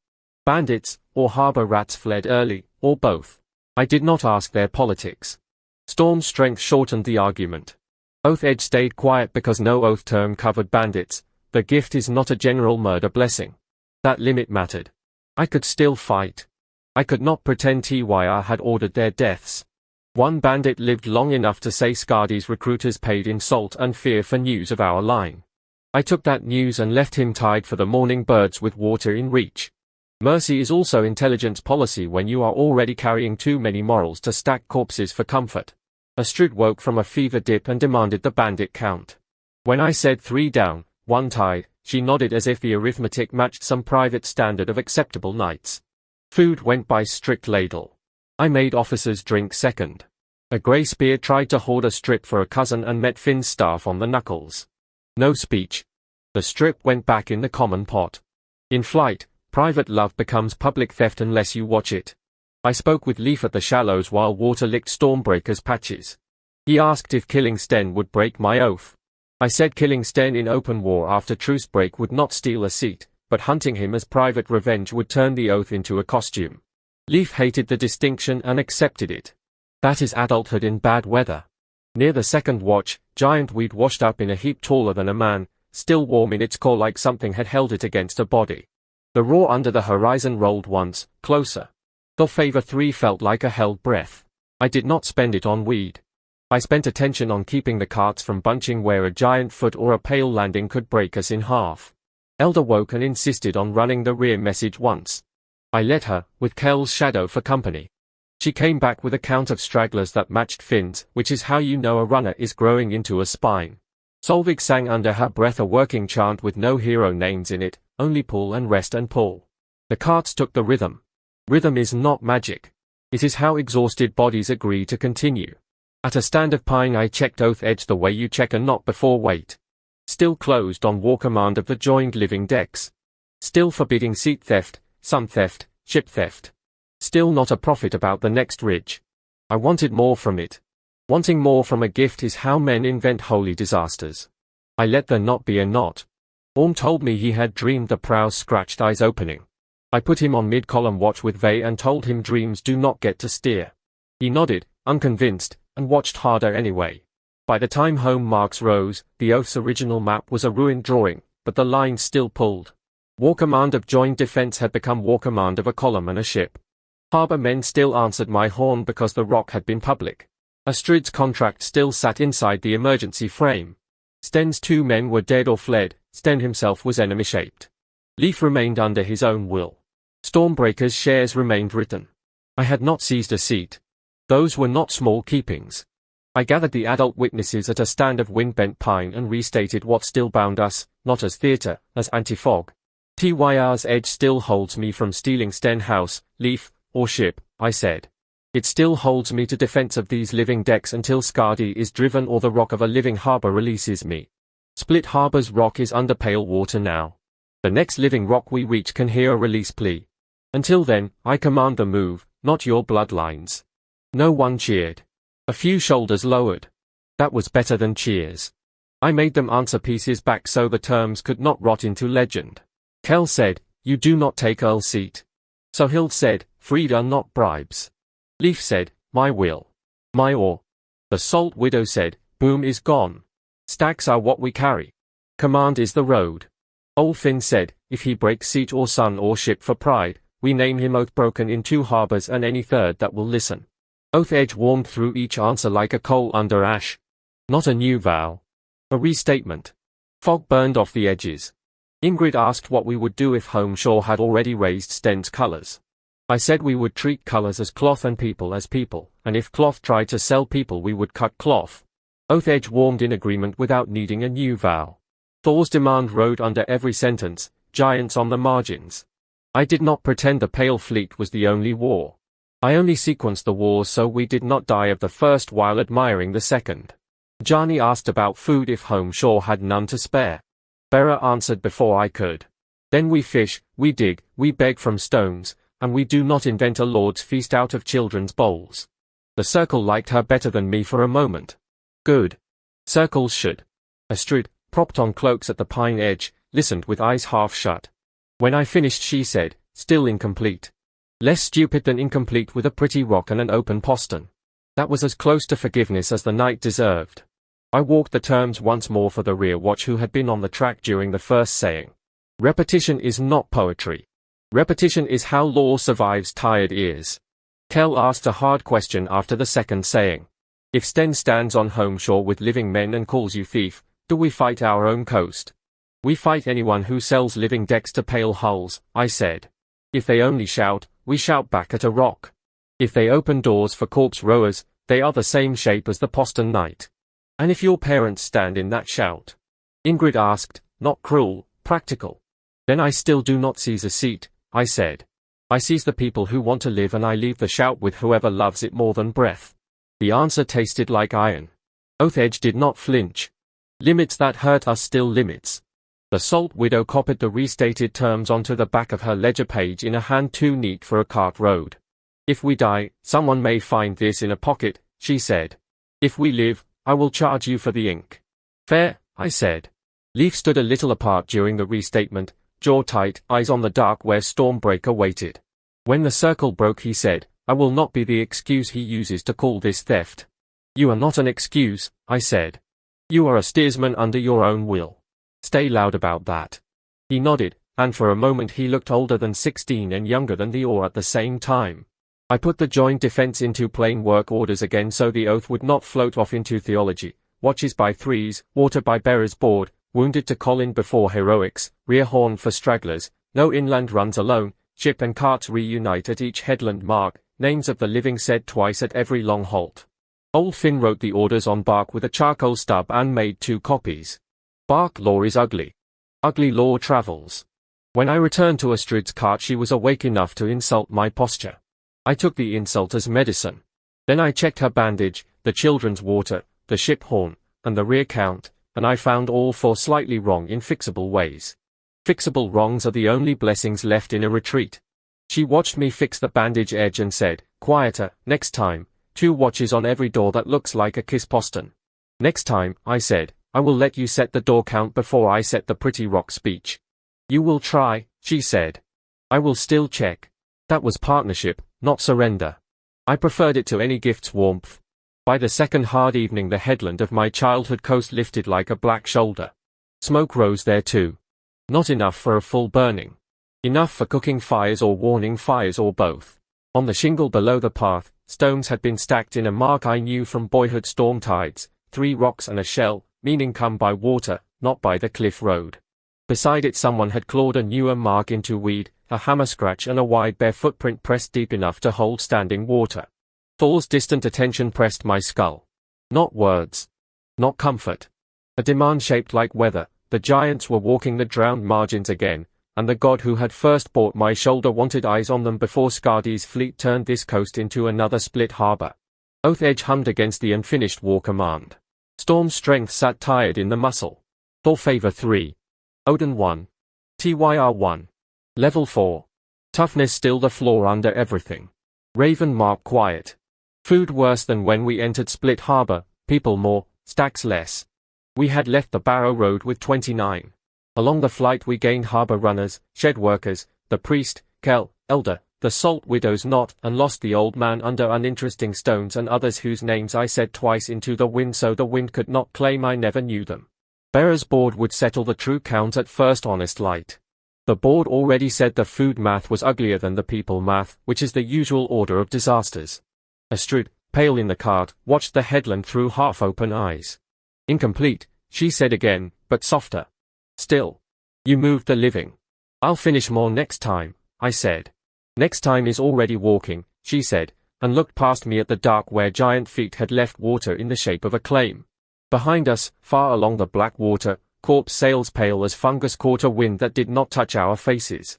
Bandits, or harbor rats fled early, or both. I did not ask their politics. Storm's strength shortened the argument. Oath Edge stayed quiet because no oath term covered bandits. The gift is not a general murder blessing. That limit mattered. I could still fight. I could not pretend Tyr had ordered their deaths. One bandit lived long enough to say Skardi's recruiters paid in salt and fear for news of our line. I took that news and left him tied for the morning birds with water in reach. Mercy is also intelligence policy when you are already carrying too many morals to stack corpses for comfort. Astrid woke from a fever dip and demanded the bandit count. When I said 3 down, 1 tied, she nodded as if the arithmetic matched some private standard of acceptable nights. Food went by strict ladle. I made officers drink second. A grey spear tried to hoard a strip for a cousin and met Finn's staff on the knuckles. No speech. The strip went back in the common pot. In flight, private love becomes public theft unless you watch it. I spoke with Leif at the shallows while water licked Stormbreaker's patches. He asked if killing Sten would break my oath. I said killing Sten in open war after truce break would not steal a seat, but hunting him as private revenge would turn the oath into a costume. Leif hated the distinction and accepted it. That is adulthood in bad weather. Near the second watch, giant weed washed up in a heap taller than a man, still warm in its core like something had held it against a body. The roar under the horizon rolled once, closer. The favor 3 felt like a held breath. I did not spend it on weed. I spent attention on keeping the carts from bunching where a giant foot or a pale landing could break us in half. Elder woke and insisted on running the rear message once. I let her, with Kell's shadow for company. She came back with a count of stragglers that matched Finn's, which is how you know a runner is growing into a spine. Solvig sang under her breath a working chant with no hero names in it, only pull and rest and pull. The carts took the rhythm. Rhythm is not magic. It is how exhausted bodies agree to continue. At a stand of pine I checked Oath Edge the way you check a knot before weight. Still closed on war command of the joined living decks. Still forbidding seat theft, sun theft, ship theft. Still not a profit about the next ridge. I wanted more from it. Wanting more from a gift is how men invent holy disasters. I let there not be a knot. Orm told me he had dreamed the prow's scratched eyes opening. I put him on mid-column watch with Vey and told him dreams do not get to steer. He nodded, unconvinced, and watched harder anyway. By the time home marks rose, the Oath's original map was a ruined drawing, but the lines still pulled. War command of joined defense had become war command of a column and a ship. Harbor men still answered my horn because the rock had been public. Astrid's contract still sat inside the emergency frame. Sten's 2 men were dead or fled, Sten himself was enemy-shaped. Leif remained under his own will. Stormbreaker's shares remained written. I had not seized a seat. Those were not small keepings. I gathered the adult witnesses at a stand of wind-bent pine and restated what still bound us, not as theatre, as anti-fog. Tyr's edge still holds me from stealing Sten house, Leif, or ship, I said. It still holds me to defense of these living decks until Skardi is driven or the rock of a living harbor releases me. Split Harbor's rock is under pale water now. The next living rock we reach can hear a release plea. Until then, I command the move, not your bloodlines. No one cheered. A few shoulders lowered. That was better than cheers. I made them answer pieces back so the terms could not rot into legend. Kell said, you do not take Earl's seat. Sohild said, freed are not bribes. Leif said, my will. My oar. The Salt Widow said, boom is gone. Stacks are what we carry. Command is the road. Old Finn said, if he breaks seat or sun or ship for pride, we name him Oath Broken in 2 harbors and any third that will listen. Oath Edge warmed through each answer like a coal under ash. Not a new vow. A restatement. Fog burned off the edges. Ingrid asked what we would do if Homeshore had already raised Sten's colors. I said we would treat colors as cloth and people as people, and if cloth tried to sell people we would cut cloth. Oath Edge warmed in agreement without needing a new vow. Thor's demand rode under every sentence, giants on the margins. I did not pretend the Pale Fleet was the only war. I only sequenced the wars so we did not die of the first while admiring the second. Jani asked about food if Home Shore had none to spare. Bera answered before I could. Then we fish, we dig, we beg from stones, and we do not invent a lord's feast out of children's bowls. The Circle liked her better than me for a moment. Good. Circles should. Astrid, propped on cloaks at the pine edge, listened with eyes half shut. When I finished she said, still incomplete. Less stupid than incomplete with a pretty rock and an open postern. That was as close to forgiveness as the night deserved. I walked the terms once more for the rear watch who had been on the track during the first saying. Repetition is not poetry. Repetition is how lore survives tired ears. Kel asked a hard question after the second saying. If Sten stands on Home Shore with living men and calls you thief, do we fight our own coast? We fight anyone who sells living decks to pale hulls, I said. If they only shout, we shout back at a rock. If they open doors for corpse rowers, they are the same shape as the postern knight. And if your parents stand in that shout? Ingrid asked, not cruel, practical. Then I still do not seize a seat, I said. I seize the people who want to live and I leave the shout with whoever loves it more than breath. The answer tasted like iron. Oathedge did not flinch. Limits that hurt are still limits. The Salt Widow copied the restated terms onto the back of her ledger page in a hand too neat for a cart road. If we die, someone may find this in a pocket, she said. If we live, I will charge you for the ink. Fair, I said. Leaf stood a little apart during the restatement, jaw tight, eyes on the dark where Stormbreaker waited. When the circle broke he said, I will not be the excuse he uses to call this theft. You are not an excuse, I said. You are a steersman under your own will. Stay loud about that. He nodded, and for a moment he looked older than 16 and younger than the Or at the same time. I put the joint defense into plain work orders again so the oath would not float off into theology. Watches by threes, water by bearers board, wounded to Colin before heroics, rear horn for stragglers, no inland runs alone, ship and carts reunite at each headland mark, names of the living said twice at every long halt. Old Finn wrote the orders on bark with a charcoal stub and made 2 copies. Bark lore is ugly. Ugly lore travels. When I returned to Astrid's cart she was awake enough to insult my posture. I took the insult as medicine. Then I checked her bandage, the children's water, the ship horn, and the rear count, and I found all 4 slightly wrong in fixable ways. Fixable wrongs are the only blessings left in a retreat. She watched me fix the bandage edge and said, quieter, next time, 2 watches on every door that looks like a kiss postern. Next time, I said, I will let you set the door count before I set the pretty rock speech. You will try, she said. I will still check. That was partnership, not surrender. I preferred it to any gift's warmth. By the second hard evening the headland of my childhood coast lifted like a black shoulder. Smoke rose there too. Not enough for a full burning. Enough for cooking fires or warning fires or both. On the shingle below the path, stones had been stacked in a mark I knew from boyhood storm tides, 3 rocks and a shell, meaning come by water, not by the cliff road. Beside it someone had clawed a newer mark into weed, a hammer scratch and a wide bare footprint pressed deep enough to hold standing water. Thor's distant attention pressed my skull. Not words. Not comfort. A demand shaped like weather. The giants were walking the drowned margins again, and the god who had first bought my shoulder wanted eyes on them before Skardi's fleet turned this coast into another split harbor. Oathedge hummed against the unfinished war command. Storm's strength sat tired in the muscle. Thor favor 3. Odin 1. Tyr 1. Level 4. Toughness still the floor under everything. Raven mark quiet. Food worse than when we entered Split Harbor, people more, stacks less. We had left the Barrow Road with 29. Along the flight we gained harbor runners, shed workers, the priest, Kel, elder, the Salt Widow's knot, and lost the old man under uninteresting stones and others whose names I said twice into the wind so the wind could not claim I never knew them. Bearer's board would settle the true count at first honest light. The board already said the food math was uglier than the people math, which is the usual order of disasters. Astrid, pale in the cart, watched the headland through half-open eyes. Incomplete, she said again, but softer. Still. You moved the living. I'll finish more next time, I said. Next time is already walking, she said, and looked past me at the dark where giant feet had left water in the shape of a claim. Behind us, far along the black water, corpse sails pale as fungus caught a wind that did not touch our faces.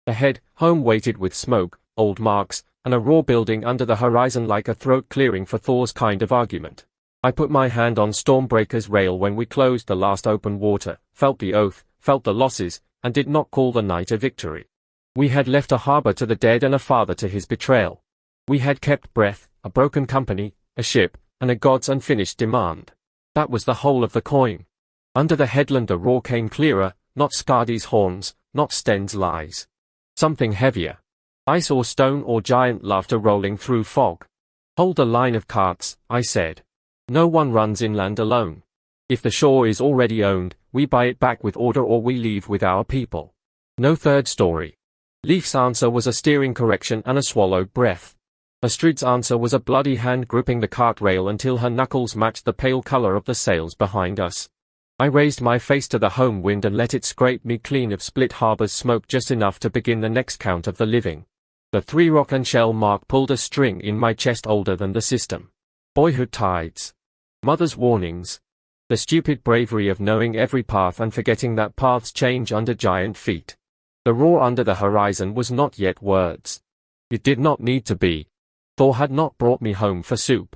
Ahead, home waited with smoke, old marks, and a raw building under the horizon like a throat clearing for Thor's kind of argument. I put my hand on Stormbreaker's rail when we closed the last open water, felt the oath, felt the losses, and did not call the night a victory. We had left a harbor to the dead and a father to his betrayal. We had kept breath, a broken company, a ship, and a god's unfinished demand. That was the whole of the coin. Under the headland the roar came clearer, not Skardi's horns, not Sten's lies. Something heavier. Ice or stone or giant laughter rolling through fog. Hold the line of carts, I said. No one runs inland alone. If the shore is already owned, we buy it back with order or we leave with our people. No third story. Leif's answer was a steering correction and a swallowed breath. Astrid's answer was a bloody hand gripping the cart rail until her knuckles matched the pale color of the sails behind us. I raised my face to the home wind and let it scrape me clean of Split Harbor's smoke just enough to begin the next count of the living. The 3 rock and shell mark pulled a string in my chest older than the system. Boyhood tides. Mother's warnings. The stupid bravery of knowing every path and forgetting that paths change under giant feet. The roar under the horizon was not yet words. It did not need to be. Thor had not brought me home for soup.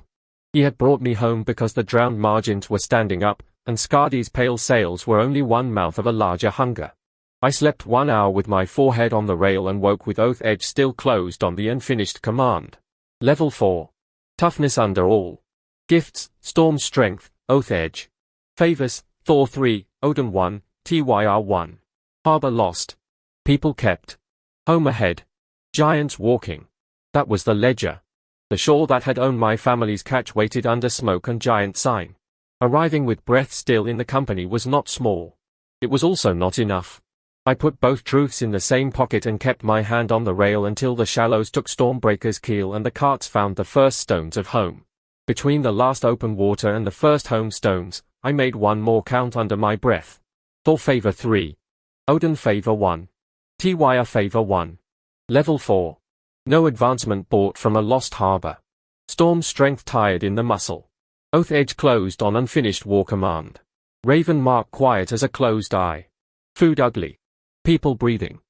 He had brought me home because the drowned margins were standing up, and Skardi's pale sails were only one mouth of a larger hunger. I slept 1 hour with my forehead on the rail and woke with oath edge still closed on the unfinished command. Level 4. Toughness under all. Gifts, Storm Strength, Oath Edge. Favors, Thor 3, Odin 1, Tyr 1. Harbor lost. People kept. Home ahead. Giants walking. That was the ledger. The shore that had owned my family's catch waited under smoke and giant sign. Arriving with breath still in the company was not small. It was also not enough. I put both truths in the same pocket and kept my hand on the rail until the shallows took Stormbreaker's keel and the carts found the first stones of home. Between the last open water and the first home stones, I made one more count under my breath. Thor favor 3. Odin favor 1. Tyr favor 1. Level 4. No advancement bought from a lost harbor. Storm strength tired in the muscle. Oath edge closed on unfinished war command. Raven mark quiet as a closed eye. Food ugly. People breathing.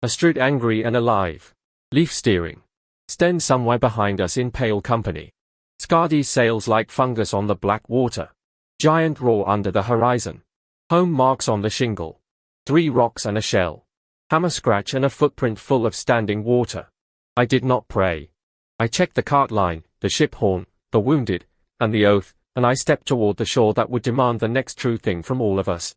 Astrid angry and alive. Leif steering. Sten somewhere behind us in pale company. Skardi's sails like fungus on the black water. Giant roar under the horizon. Home marks on the shingle. 3 rocks and a shell. Hammer scratch and a footprint full of standing water. I did not pray. I checked the cart line, the ship horn, the wounded, and the oath, and I stepped toward the shore that would demand the next true thing from all of us.